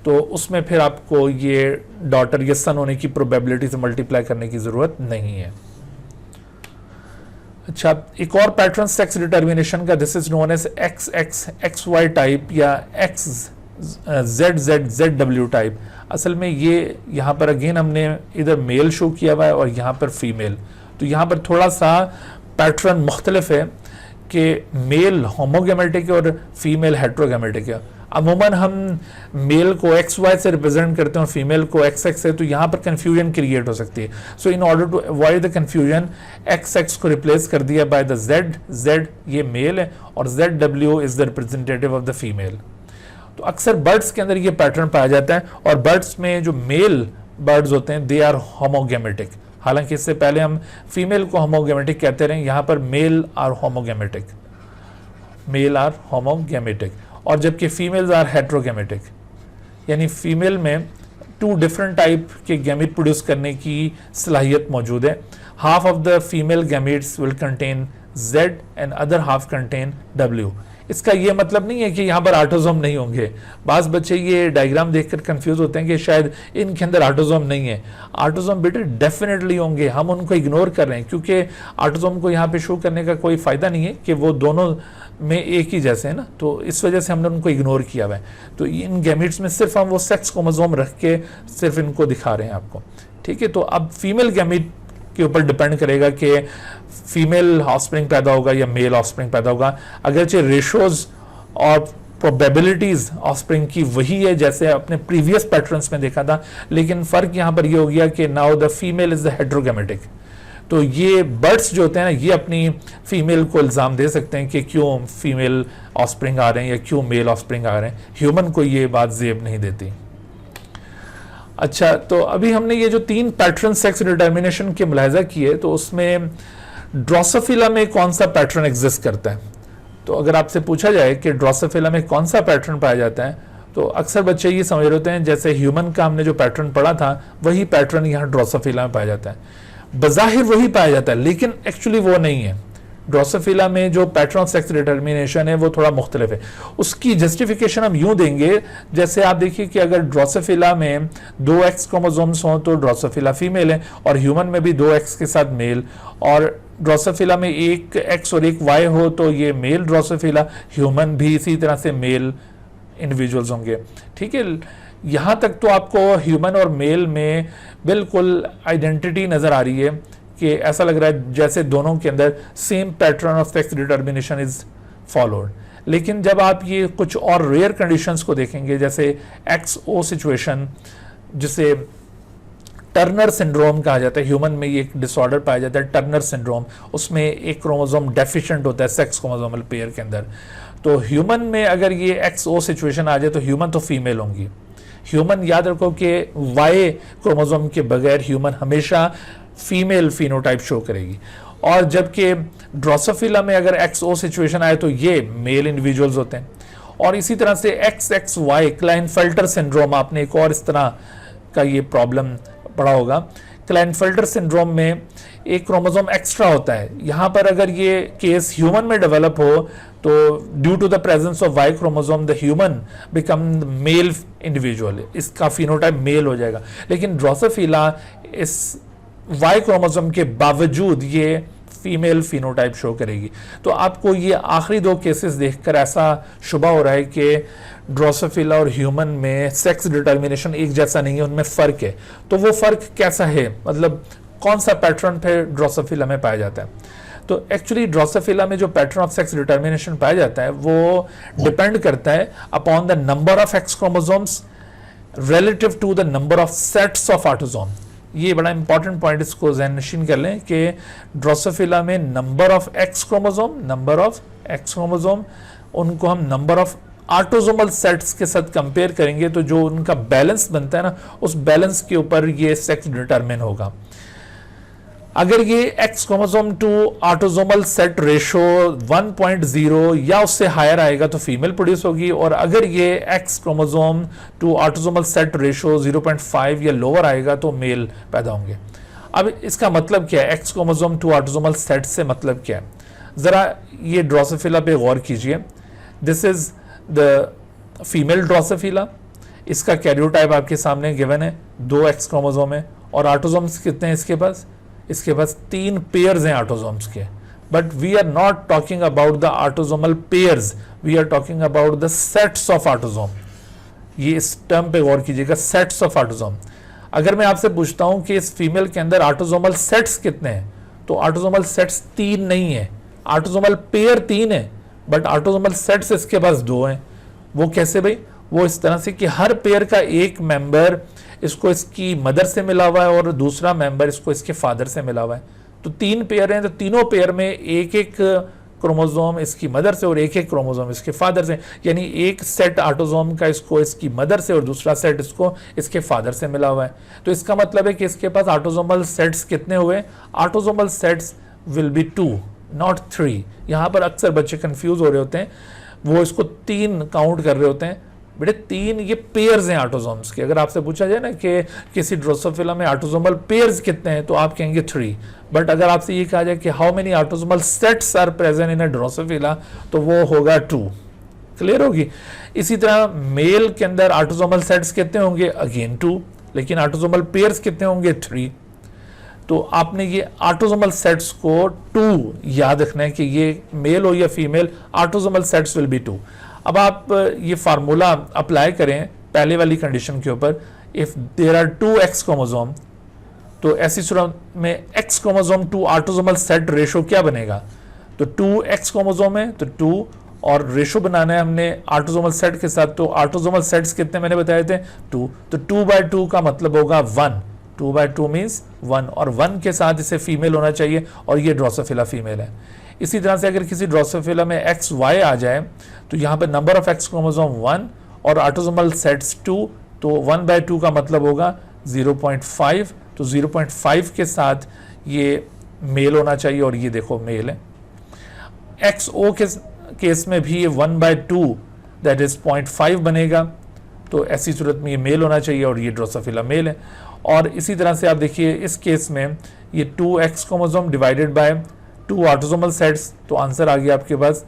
तो उसमें फिर आपको ये डॉटर या सन होने की प्रोबेबिलिटी से मल्टीप्लाई करने की जरूरत नहीं है। अच्छा, एक और पैटर्न सेक्स डिटर्मिनेशन का, this is known as XXXY type या XZZZW टाइप। असल में ये यहाँ पर अगेन हमने इधर मेल शो किया हुआ है और यहाँ पर फीमेल, तो यहाँ पर थोड़ा सा पैटर्न मुख्तलिफ है कि मेल होमोगैमेटिक है और फीमेल हेट्रोगैमेटिक है। अमूमन हम मेल को XY से रिप्रेजेंट करते हैं और फीमेल को XX से, तो यहाँ पर कंफ्यूजन क्रिएट हो सकती है। So in order to avoid the confusion XX को रिप्लेस कर दिया बाय द Z ये मेल है और ZW is the representative of the female. तो अक्सर बर्ड्स के अंदर ये पैटर्न पाया जाता है, और बर्ड्स में जो मेल बर्ड्स होते हैं दे आर होमोगेमेटिक। हालांकि इससे पहले हम फीमेल को होमोगेमेटिक कहते रहे, यहाँ पर male are homogametic, male are homogametic, और जबकि फीमेल्स आर हेट्रोगेमेटिक, यानी फीमेल में 2 डिफरेंट टाइप के गैमेट प्रोड्यूस करने की सलाहियत मौजूद है। Half of the female gametes will contain Z and other half contain W। इसका ये मतलब नहीं है कि यहाँ पर ऑटोसोम नहीं होंगे। बाज़ बच्चे ये डायग्राम देखकर कंफ्यूज होते हैं कि शायद इनके अंदर ऑटोसोम नहीं है। ऑटोसोम बेटे डेफिनेटली होंगे, हम उनको इग्नोर कर रहे हैं क्योंकि ऑटोसोम को यहाँ पे शो करने का कोई फ़ायदा नहीं है कि वो दोनों में एक ही जैसे है ना, तो इस वजह से हमने उनको इग्नोर किया हुआ है। तो इन गैमेट्स में सिर्फ हम वो सेक्स क्रोमोसोम रख के सिर्फ इनको दिखा रहे हैं आपको, ठीक है। तो अब फीमेल गैमेट के ऊपर डिपेंड करेगा कि फीमेल ऑफस्प्रिंग पैदा होगा या मेल ऑफस्प्रिंग पैदा होगा। अगरचे रेशोज और प्रोबेबिलिटीज ऑफस्प्रिंग की वही है जैसे अपने प्रीवियस पैटर्न्स में देखा था, लेकिन फर्क यहाँ पर ये हो गया कि now the female is the heterogametic. तो ये बर्ड्स जो होते हैं ना, ये अपनी फीमेल को इल्ज़ाम दे सकते हैं कि क्यों फीमेल ऑफस्प्रिंग आ रहे हैं या क्यों मेल ऑफस्प्रिंग आ रहे हैं। ह्यूमन को ये बात जेब नहीं देती। अच्छा, तो अभी हमने ये जो 3 पैटर्न सेक्स डिटर्मिनेशन के मुलाहिजा किए, तो उसमें ड्रोसोफिला में कौन सा पैटर्न एग्जिस्ट करता है। तो अगर आपसे पूछा जाए कि ड्रोसोफिला में कौन सा पैटर्न पाया जाता है, तो अक्सर बच्चे ये समझ रहे होते हैं जैसे ह्यूमन का हमने जो पैटर्न पढ़ा था वही पैटर्न यहाँ ड्रोसोफिला में पाया जाता है। बज़ाहिर वही पाया जाता है, लेकिन एक्चुअली वो नहीं है। ड्रोसोफिला में जो पैटर्न ऑफ सेक्स डिटर्मिनेशन है वो थोड़ा मुख्तलिफ है। उसकी जस्टिफिकेशन हम यूं देंगे, जैसे आप देखिए कि अगर ड्रोसोफिला में 2 एक्स क्रोमोसोम्स हों तो ड्रोसोफिला फीमेल है, और ह्यूमन में भी 2 एक्स के साथ मेल, और ड्रोसोफिला में 1 एक्स और 1 वाई हो तो ये मेल ड्रोसोफिला, ह्यूमन भी इसी तरह से मेल इंडिविजुअल्स होंगे, ठीक है। यहाँ तक तो आपको ह्यूमन और मेल में बिल्कुल आइडेंटिटी नज़र आ रही है कि ऐसा लग रहा है जैसे दोनों के अंदर same pattern of sex determination is followed. लेकिन जब आप ये कुछ और रेयर कंडीशंस को देखेंगे, जैसे XO सिचुएशन, जिसे टर्नर सिंड्रोम कहा जाता है, ह्यूमन में ये एक डिसऑर्डर पाया जाता है टर्नर सिंड्रोम, उसमें एक क्रोमोसोम डेफिशिएंट होता है सेक्स क्रोमोसोमल पेयर के अंदर। तो ह्यूमन में अगर ये XO सिचुएशन आ जाए तो ह्यूमन तो फीमेल होंगी। ह्यूमन याद रखो कि Y क्रोमोसोम के बगैर ह्यूमन हमेशा फीमेल फिनोटाइप शो करेगी, और जबकि ड्रोसोफिला में अगर XO सिचुएशन आए तो ये मेल इंडिविजुअल्स होते हैं। और इसी तरह से XXY क्लाइनफेल्टर सिंड्रोम, आपने एक और इस तरह का ये प्रॉब्लम पढ़ा होगा। क्लाइनफेल्टर सिंड्रोम में एक क्रोमोसोम एक्स्ट्रा होता है। यहाँ पर अगर ये केस ह्यूमन में डेवलप हो तो due to the presence of Y chromosome the human become male individual, इसका फिनोटाइप मेल हो जाएगा। लेकिन ड्रोसोफिला इस Y क्रोमोसोम के बावजूद ये फीमेल फिनोटाइप शो करेगी। तो आपको ये आखिरी 2 केसेस देखकर ऐसा शुबा हो रहा है कि ड्रोसोफिला और ह्यूमन में सेक्स डिटर्मिनेशन एक जैसा नहीं है, उनमें फ़र्क है। तो वो फ़र्क कैसा है, मतलब कौन सा पैटर्न फिर ड्रोसोफिला में पाया जाता है। तो एक्चुअली ड्रोसोफिला में जो पैटर्न ऑफ सेक्स डिटर्मिनेशन पाया जाता है वो डिपेंड करता है upon the number of X chromosomes relative to the number of sets of autosome. ये बड़ा इंपॉर्टेंट पॉइंट, इसको ज़हन नशीन कर लें कि ड्रोसोफिला में नंबर ऑफ एक्स क्रोमोसोम उनको हम नंबर ऑफ ऑटोसोमल सेट्स के साथ कंपेयर करेंगे, तो जो उनका बैलेंस बनता है ना, उस बैलेंस के ऊपर ये सेक्स डिटरमिन होगा। अगर ये X chromosome to autosomal set ratio 1.0 या उससे हायर आएगा तो फीमेल प्रोड्यूस होगी, और अगर ये X chromosome to autosomal set ratio 0.5 या लोअर आएगा तो मेल पैदा होंगे। अब इसका मतलब क्या है, X chromosome to autosomal set से मतलब क्या है, जरा ये ड्रोसोफिला पे गौर कीजिए। This is the female Drosophila, इसका कैरियोटाइप आपके सामने गिवन है, 2 एक्स क्रोमोसोम है, और ऑटोसोम्स कितने हैं इसके पास 3 पेयर्स हैं ऑटोसोम्स के। But we are not talking about the autosomal pairs, we are talking about the sets of autosome. ये इस टर्म पे गौर कीजिएगा, सेट्स ऑफ ऑटोसोम। अगर मैं आपसे पूछता हूं कि इस फीमेल के अंदर ऑटोसोमल सेट्स कितने हैं, तो ऑटोसोमल सेट्स 3 नहीं है, ऑटोसोमल पेयर 3 है, बट ऑटोसोमल सेट्स इसके पास 2 हैं। वो कैसे भाई, वो इस तरह से कि हर पेयर का एक मेंबर इसको इसकी मदर से मिला हुआ है और दूसरा मेंबर इसको इसके फादर से मिला हुआ है। तो 3 पेयर हैं, तो तीनों पेयर में एक एक क्रोमोसोम इसकी मदर से और एक क्रोमोसोम इसके फादर से, यानी एक सेट ऑटोसोम का इसको इसकी मदर से और दूसरा सेट इसको इसके फादर से मिला हुआ है। तो इसका मतलब है कि इसके पास ऑटोसोमल सेट्स कितने हुए? Autosomal sets will be 2 not 3। यहाँ पर अक्सर बच्चे कंफ्यूज हो रहे होते हैं, वो इसको 3 काउंट कर रहे होते हैं। बेटे 3 ये पेयर्स हैं ऑटोसोम्स के। अगर आपसे पूछा जाए ना कि किसी ड्रोसोफिला में ऑटोसोमल पेयर्स कितने हैं, तो आप कहेंगे 3। बट अगर आपसे ये कहा जाए कि how many autosomal sets are present in a Drosophila, तो वो होगा 2। क्लियर होगी? इसी तरह मेल के अंदर ऑटोसोमल सेट्स कितने होंगे? अगेन 2। लेकिन ऑटोसोमल पेयर्स कितने होंगे? 3। तो आपने ये ऑटोसोमल सेट्स को 2 याद रखना है कि ये मेल हो या female, autosomal sets will be 2। अब आप ये फार्मूला अप्लाई करें पहले वाली कंडीशन के ऊपर, if there are 2 X chromosome, तो ऐसी सूरत में X chromosome to autosomal set ratio क्या बनेगा? तो 2 एक्स क्रोमोसोम है तो 2, और रेशो बनाना है हमने ऑटोसोमल सेट के साथ, तो ऑटोसोमल सेट्स कितने मैंने बताए थे? 2। तो 2/2 का मतलब होगा 1। 2/2 मीन्स 1, और 1 के साथ इसे फीमेल होना चाहिए, और ये ड्रोसोफिला फीमेल है। इसी तरह से अगर किसी ड्रोसोफिला में एक्स वाई आ जाए, तो यहाँ पे नंबर ऑफ एक्स क्रोमोसोम 1 और ऑटोसोमल सेट्स 2, तो 1/2 का मतलब होगा 0.5। तो 0.5 के साथ ये मेल होना चाहिए, और ये देखो मेल है। एक्स ओ के केस में भी ये 1/2 दैट इज 0.5 बनेगा, तो ऐसी सूरत में ये मेल होना चाहिए, और ये ड्रोसोफिला मेल है। और इसी तरह से आप देखिए इस केस में ये 2 X chromosome divided by 2 autosomal sets, तो आंसर आ गया आपके पास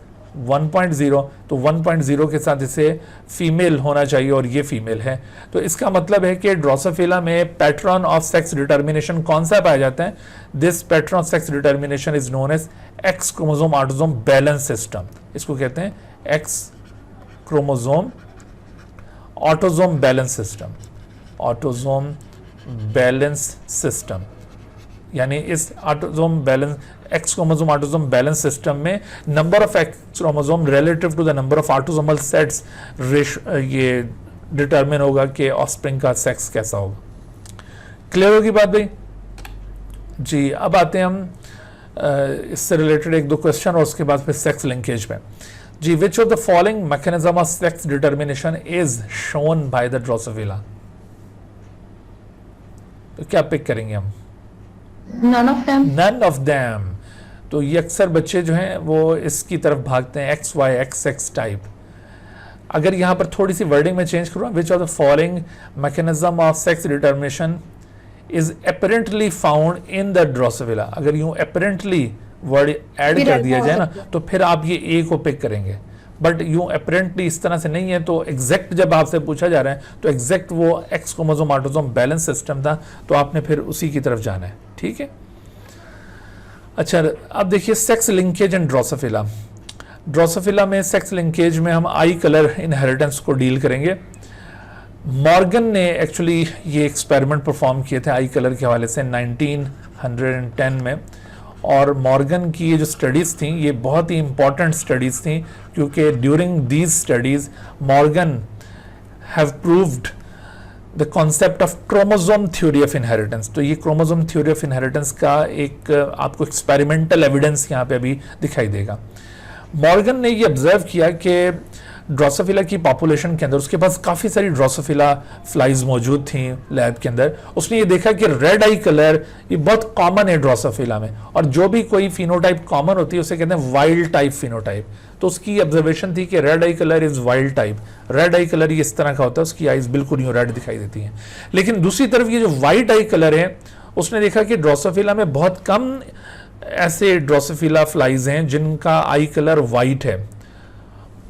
1.0। तो 1.0 के साथ इसे फीमेल होना चाहिए, और ये फीमेल है। तो इसका मतलब है कि ड्रोसोफिला में पैटर्न ऑफ सेक्स डिटर्मिनेशन कौन सा पाया जाता है? This pattern of sex determination is known as X chromosome autosome balance system. इसको कहते हैं X chromosome autosome balance system. Autosome balance system यानी इस autosome balance X chromosome autosome balance system में number of X chromosome relative to the number of autosomal sets ये determine होगा कि offspring का सेक्स कैसा होगा। क्लियर होगी बात भाई जी? अब आते हैं हम इससे रिलेटेड 1-2 क्वेश्चन, और उसके बाद फिर सेक्स लिंकेज पे जी। Which of the following mechanism of sex determination is shown by the Drosophila? तो क्या पिक करेंगे हम? None of them. None of them। तो ये अक्सर बच्चे जो हैं वो इसकी तरफ भागते हैं, X Y X X type. अगर यहाँ पर थोड़ी सी वर्डिंग में चेंज करूँ, which of the following mechanism of sex determination is apparently found in the Drosophila, अगर यूं अपरेंटली वर्ड ऐड कर दिया जाए ना, तो फिर आप ये ए को पिक करेंगे। बट यूं अपरेंटली इस तरह से नहीं है, तो एग्जैक्ट जब आपसे पूछा जा रहा है, तो एग्जैक्ट वो x chromosome autosome balance system था, तो आपने फिर उसी की तरफ जाना है। ठीक है, अच्छा अब देखिए sex linkage and Drosophila. Drosophila में सेक्स लिंकेज में हम आई कलर इनहेरिटेंस को डील करेंगे। मॉर्गन ने एक्चुअली ये एक्सपेरिमेंट परफॉर्म किए थे आई कलर के हवाले से 1910 में, और मॉर्गन की ये जो स्टडीज़ थी ये बहुत ही इंपॉर्टेंट स्टडीज़ थी, क्योंकि during these studies Morgan have proved the concept of chromosome theory of inheritance. तो ये क्रोमोसोम थ्योरी ऑफ इनहेरिटेंस का एक आपको एक्सपेरिमेंटल एविडेंस यहाँ पे अभी दिखाई देगा। मॉर्गन ने ये ऑब्जर्व किया कि ड्रोसोफिला की पॉपुलेशन के अंदर उसके पास काफ़ी सारी ड्रोसोफिला फ्लाइज मौजूद थी लैब के अंदर। उसने ये देखा कि रेड आई कलर ये बहुत कॉमन है ड्रोसोफिला में, और जो भी कोई फिनोटाइप कॉमन होती है उसे कहते हैं वाइल्ड टाइप फिनोटाइप। तो उसकी ऑब्जर्वेशन थी कि red I colour is wild type. Red I colour ये इस तरह का होता है, उसकी आइज बिल्कुल यूं रेड दिखाई देती हैं। लेकिन दूसरी तरफ ये जो वाइट आई कलर है, उसने देखा कि ड्रोसोफिला में बहुत कम ऐसे ड्रोसोफिला फ्लाइज हैं जिनका आई कलर वाइट है।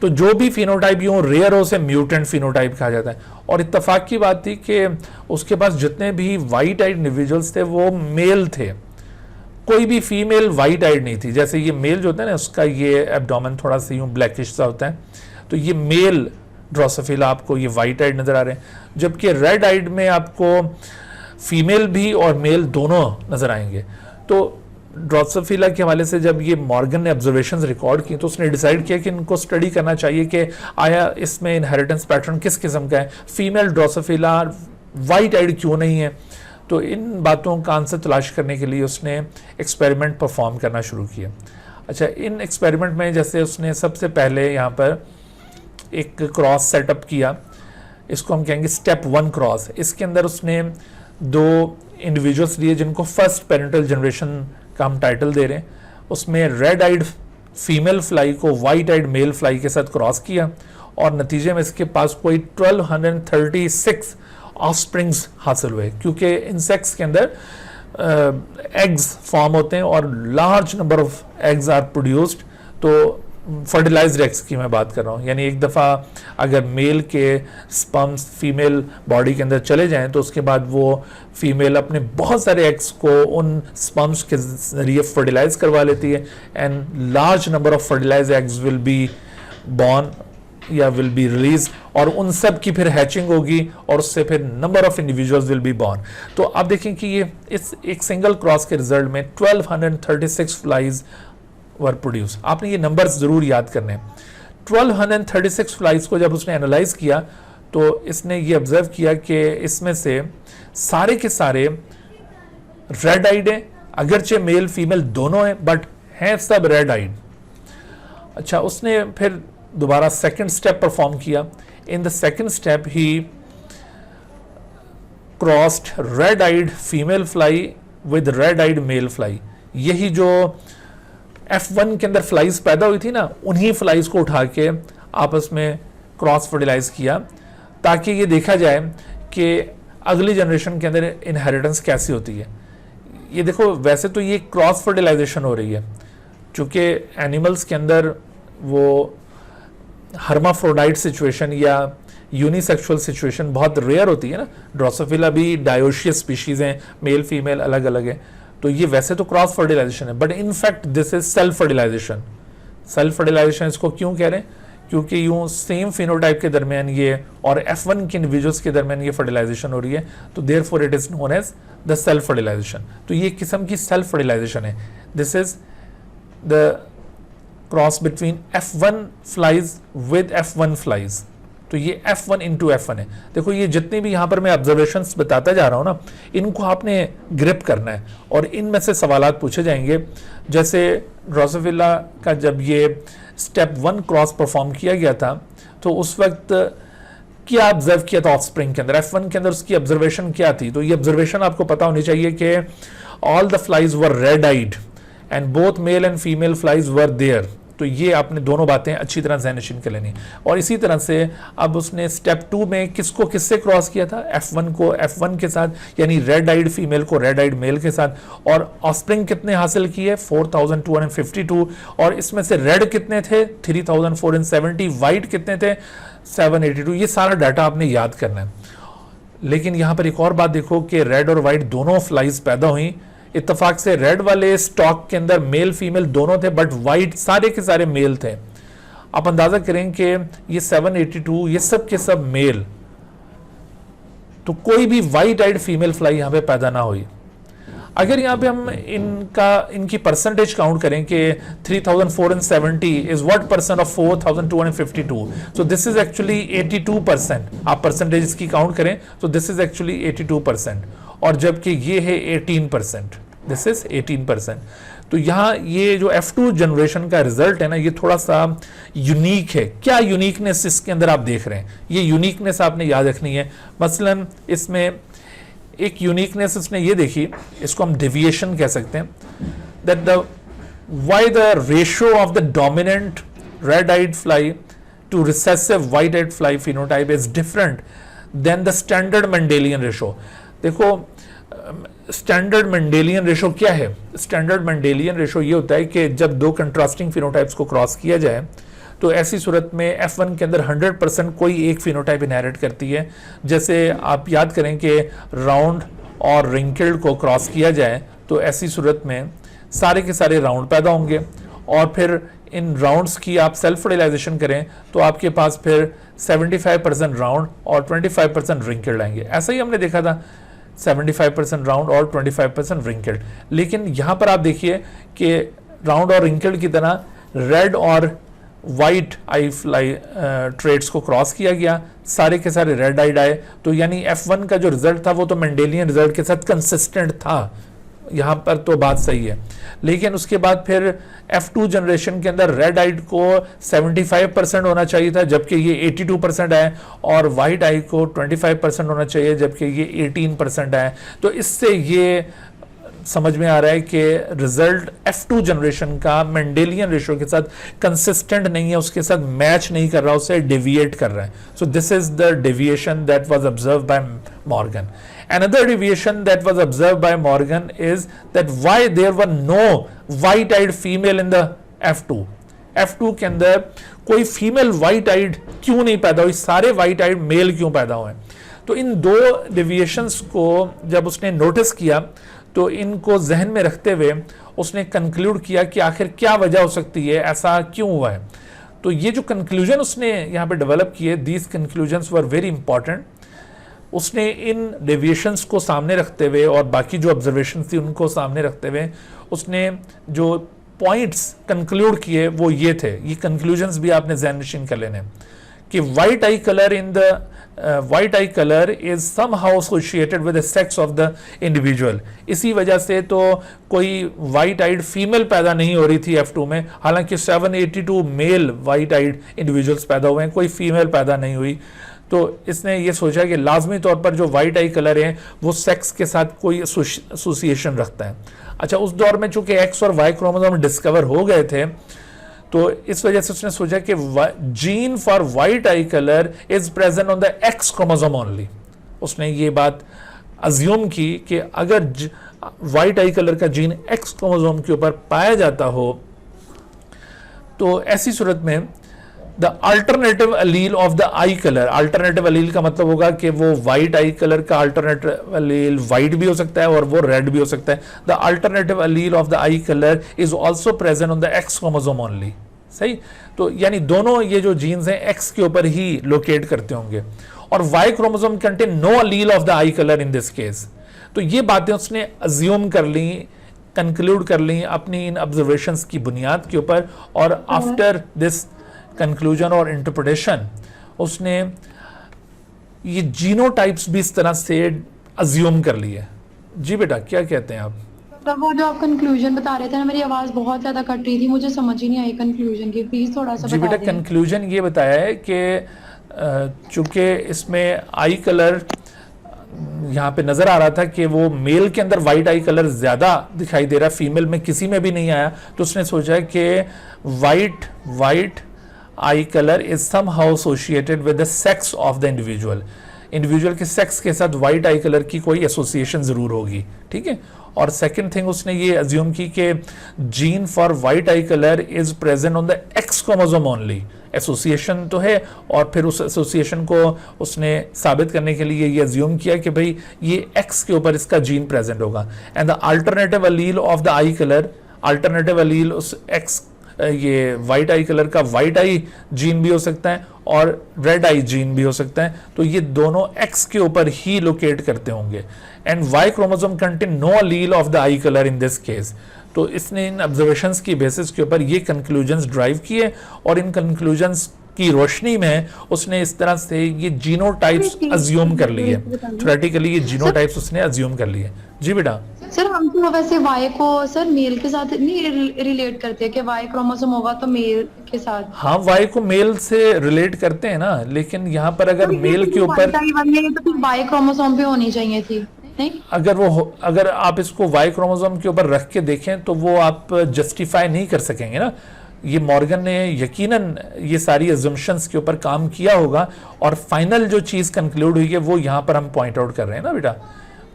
तो जो भी फिनोटाइप यूं रेयर हो उसे म्यूटेंट फिनोटाइप कहा जाता है। और इत्तेफाक की बात थी कि उसके पास जितने भी वाइट आइड इंडिविजुअल्स थे वो मेल थे, कोई भी फीमेल वाइट आइड नहीं थी। जैसे ये मेल जो होता है ना, उसका ये एब्डोमेन थोड़ा सा यूं ब्लैकिश सा होता है, तो ये मेल ड्रोसोफिला आपको ये वाइट आइड नजर आ रहे हैं, जबकि रेड आइड में आपको फीमेल भी और मेल दोनों नजर आएंगे। तो ड्रोसोफिला के हवाले से जब ये मॉर्गन ने ऑब्जर्वेशंस रिकॉर्ड की, तो उसने डिसाइड किया कि इनको स्टडी करना चाहिए कि आया इसमें इनहेरिटेंस पैटर्न किस किस्म का है, फीमेल ड्रोसोफिला वाइट आइड क्यों नहीं है। तो इन बातों का आंसर तलाश करने के लिए उसने एक्सपेरिमेंट परफॉर्म करना शुरू किया। अच्छा, इन एक्सपेरिमेंट में जैसे उसने सबसे पहले यहाँ पर एक क्रॉस सेटअप किया, इसको हम कहेंगे स्टेप 1 क्रॉस। इसके अंदर उसने 2 इंडिविजुअल्स लिए जिनको फर्स्ट पेरेंटल जनरेशन का हम टाइटल दे रहे हैं। उसमें रेड आइड फीमेल फ्लाई को वाइट आइड मेल फ्लाई के साथ क्रॉस किया और नतीजे में इसके पास कोई 1236 ऑफस्प्रिंग्स हासिल हुए, क्योंकि इंसेक्ट्स के अंदर एग्स फॉर्म होते हैं और large number of eggs are produced. तो फर्टिलाइज्ड एग्स की मैं बात कर रहा हूँ, यानी एक दफ़ा अगर मेल के स्पर्म्स फीमेल बॉडी के अंदर चले जाएं तो उसके बाद वो फीमेल अपने बहुत सारे एग्स को उन स्पर्म्स के जरिए फर्टिलाइज करवा लेती है and large number of fertilize eggs will be born या विल बी रिलीज, और उन सब की फिर हैचिंग होगी और उससे फिर number of individuals will be born. तो आप देखें कि ये इस एक सिंगल क्रॉस के रिजल्ट में 1236 फ्लाइज वर प्रोड्यूस। आपने ये नंबर्स जरूर याद करने हैं। 1236 फ्लाइज को जब उसने एनालाइज किया तो इसने ये ऑब्जर्व किया कि इसमें से सारे के सारे रेड आइड हैं, अगरचे मेल फीमेल दोनों हैं बट हैं सब रेड आइड। अच्छा, उसने फिर दोबारा सेकंड स्टेप परफॉर्म किया। इन द सेकंड स्टेप ही crossed red eyed female fly with red eyed male fly. यही जो F1 के अंदर फ्लाइज पैदा हुई थी ना, उन्हीं फ्लाइज को उठा के आपस में क्रॉस फर्टिलाइज किया ताकि ये देखा जाए कि अगली जनरेशन के अंदर इनहेरिटेंस कैसी होती है। ये देखो, वैसे तो ये क्रॉस फर्टिलाइजेशन हो रही है, चूंकि एनिमल्स के अंदर वो हर्माफ्रोडाइट सिचुएशन या यूनिसेक्सुअल सिचुएशन बहुत रेयर होती है ना। ड्रोसोफिला भी डायोशियस स्पीशीज हैं, मेल फीमेल अलग अलग है, तो ये वैसे तो क्रॉस फर्टिलाइजेशन है but in fact this is self fertilization. Self fertilization इसको क्यों कह रहे हैं? क्योंकि यूं सेम फिनोटाइप के दरमियान ये और F1 के इंडिविजुअल्स के दरमियान ये फर्टिलाइजेशन हो रही है, तो therefore it is known as the self fertilization. तो ये किस्म की सेल्फ फर्टिलाइजेशन है। This is the cross between F1 flies with F1 flies. तो ये F1 इंटू F1 है। देखो, ये जितनी भी यहाँ पर मैं ऑब्जर्वेशंस बताता जा रहा हूँ ना, इनको आपने ग्रिप करना है और इनमें से सवालात पूछे जाएंगे। जैसे ड्रोसोफिला का जब ये स्टेप 1 क्रॉस परफॉर्म किया गया था तो उस वक्त क्या ऑब्जर्व किया था ऑफस्प्रिंग के अंदर, F1 के अंदर उसकी ऑब्जर्वेशन क्या थी? तो ये ऑब्जर्वेशन आपको पता होनी चाहिए कि all the flies were red eyed and both male and female flies were there. तो ये आपने दोनों बातें अच्छी तरह ज़हन-नशीन कर लेनी। और इसी तरह से अब उसने स्टेप 2 में किसको किससे क्रॉस किया था? F1 को F1 के साथ, यानी रेड आइड फीमेल को रेड आइड मेल के साथ। और ऑफस्प्रिंग कितने हासिल किए? 4252। और इसमें से रेड कितने थे? 3470। वाइट कितने थे? 782। ये सारा डाटा आपने याद करना है। लेकिन यहाँ पर एक और बात देखो कि रेड और वाइट दोनों फ्लाइज पैदा हुई। इत्तेफाक से रेड वाले स्टॉक के अंदर मेल फीमेल दोनों थे बट वाइट सारे के सारे मेल थे। आप अंदाजा करें कि ये 782 ये सब के सब मेल, तो कोई भी वाइट आइड फीमेल फ्लाई यहां पे पैदा ना हुई। अगर यहां पे हम इनकी परसेंटेज काउंट करें कि 3470 is what percent of 4252, so this is actually 82%। आप परसेंटेज इसकी काउंट करें तो दिस इज एक्चुअली 82%, और जबकि ये है 18%, दिस इज 18%। तो यहाँ ये जो F2 जनरेशन का रिजल्ट है ना, ये थोड़ा सा यूनिक है। क्या यूनिकनेस इसके अंदर आप देख रहे हैं? ये यूनिकनेस आपने याद रखनी है। मसलन इसमें एक यूनिकनेस इसने ये देखी, इसको हम डेविएशन कह सकते हैं, that the why the ratio of the dominant red eyed fly to recessive white eyed fly phenotype is different than the standard Mendelian ratio. देखो, स्टैंडर्ड मेंडेलियन रेशो क्या है? स्टैंडर्ड मेंडेलियन रेशो ये होता है कि जब दो कंट्रास्टिंग फिनोटाइप्स को क्रॉस किया जाए तो ऐसी सूरत में F1 के अंदर 100% कोई एक फिनोटाइप इनहेरिट करती है। जैसे आप याद करें कि राउंड और रिंकल्ड को क्रॉस किया जाए तो ऐसी सूरत में सारे के सारे राउंड पैदा होंगे, और फिर इन राउंड्स की आप सेल्फ फर्टिलाइजेशन करें तो आपके पास फिर 75% राउंड और 25% रिंकल्ड आएंगे। ऐसा ही हमने देखा था, 75% राउंड और 25% रिंकल्ड। लेकिन यहां पर आप देखिए कि राउंड और रिंकल्ड की तरह रेड और वाइट आई फ्लाई ट्रेड्स को क्रॉस किया गया, सारे के सारे रेड आइड आए। तो यानी F1 का जो रिजल्ट था वो तो मेंडेलियन रिजल्ट के साथ कंसिस्टेंट था, यहाँ पर तो बात सही है, लेकिन उसके बाद फिर F2 जनरेशन के अंदर रेड आइड को 75% होना चाहिए था जबकि ये 82% है, और वाइट आई को 25% होना चाहिए जबकि ये 18% है। तो इससे ये समझ में आ रहा है कि रिजल्ट F2 जनरेशन का मेंडेलियन रेशियो के साथ कंसिस्टेंट नहीं है, उसके साथ मैच नहीं कर रहा, उससे डेविएट कर रहा है। So this is the deviation that was observe by Morgan. Another deviation that was observed by Morgan is that why there were no white-eyed female in the F2. F2 के अंदर कोई फीमेल white eyed क्यों नहीं पैदा हुई, सारे white eyed mail क्यों पैदा हुए। तो इन दो डेविएशंस को जब उसने नोटिस किया तो इनको जहन में रखते हुए उसने कंक्लूड किया कि आखिर क्या वजह हो सकती है, ऐसा क्यों हुआ है। तो ये जो कंक्लूजन उसने यहाँ पे डेवलप किए, these conclusions were very important. उसने इन डेविएशंस को सामने रखते हुए और बाकी जो ऑब्जर्वेशन थी उनको सामने रखते हुए उसने जो पॉइंट्स कंक्लूड किए वो ये थे। ये कंक्लूजन्स भी आपने ज़हन नशीन कर लेने कि white eye colour in the white eye colour is somehow associated with the sex of the individual. इसी वजह से तो कोई वाइट आइड फीमेल पैदा नहीं हो रही थी F2 में, हालांकि 782 मेल वाइट आइड इंडिविजुअल्स पैदा हुए हैं, कोई फीमेल पैदा नहीं हुई। तो इसने ये सोचा कि लाजमी तौर पर जो वाइट आई कलर है वो सेक्स के साथ कोई एसोसिएशन रखता है। अच्छा, उस दौर में चूंकि एक्स और वाई क्रोमोसोम डिस्कवर हो गए थे तो इस वजह से उसने सोचा कि gene for white eye colour is present on the X chromosome only. उसने ये बात अज्यूम की कि अगर वाइट आई कलर का जीन एक्स क्रोमोसोम के ऊपर पाया जाता हो तो ऐसी सूरत में the alternative allele of the eye colour, alternative allele का मतलब होगा कि वो वाइट आई कलर का अल्टरनेटिव अलील वाइट भी हो सकता है और वो रेड भी हो सकता है। The alternative allele of the eye colour is also present on the X chromosome only. सही, तो यानी दोनों ये जो जीन्स हैं एक्स के ऊपर ही लोकेट करते होंगे और Y chromosome contain no allele of the eye colour in this case. तो ये बातें उसने अज्यूम कर ली, कंक्लूड कर ली अपनी इन ऑब्जर्वेशंस की बुनियाद के ऊपर, और आफ्टर दिस कंक्लूजन और इंटरप्रिटेशन उसने ये जीनोटाइप्स भी इस तरह से अज्यूम कर लिए। जी बेटा, क्या कहते हैं आप? तो वो जो आप कंक्लूजन बता रहे थे ना, मेरी आवाज बहुत ज्यादा कट रही थी, मुझे समझ ही नहीं आई कंक्लूजन की, प्लीज थोड़ा सा जी बता बेटा, दें। कंक्लूजन ये बताया है कि चूंकि इसमें आई कलर यहाँ पे नजर आ रहा था कि वो मेल के अंदर वाइट आई कलर ज्यादा दिखाई दे रहा, फीमेल में किसी में भी नहीं आया, तो उसने सोचा कि white eye colour is somehow associated with the sex of the individual के सेक्स के साथ वाइट आई कलर की कोई एसोसिएशन जरूर होगी। ठीक है, और सेकंड थिंग उसने ये अज्यूम की कि gene for white eye colour is present on the X chromosome only. Association तो है, और फिर उस एसोसिएशन को उसने साबित करने के लिए ये अज्यूम किया कि भाई ये एक्स के ऊपर इसका जीन प्रेजेंट होगा। And the alternative allele of the eye colour, alternative allele उस एक्स ये वाइट आई कलर का वाइट आई जीन भी हो सकता है और रेड आई जीन भी हो सकता है, तो ये दोनों एक्स के ऊपर ही लोकेट करते होंगे। And Y chromosome contain no allele of the eye colour in this case. तो इसने इन ऑब्जर्वेशंस की बेसिस के ऊपर ये कंक्लूजन्स ड्राइव किए, और इन कंक्लूजन्स की रोशनी में उसने इस तरह से ये जीनोटाइप्स अज्यूम कर लिए, थ्योरेटिकली ये जीनोटाइप्स उसने अज्यूम कर लिए। जी बेटा। सर हम तो वैसे वाई को सर मेल के साथ नहीं रिलेट करते कि वाई क्रोमोसोम होगा तो मेल के साथ। हाँ, वाई को मेल से रिलेट करते हैं ना, लेकिन यहाँ पर अगर मेल के ऊपर तो वाई क्रोमोसोम भी होनी चाहिए थी नहीं? अगर आप इसको वाई क्रोमोसोम के ऊपर रख के देखें तो वो आप जस्टिफाई नहीं कर सकेंगे ना। ये मॉर्गन ने यकीनन ये सारी अजम्पशंस के ऊपर काम किया होगा, और फाइनल जो चीज कंक्लूड हुई है वो यहाँ पर हम पॉइंट आउट कर रहे हैं ना बेटा।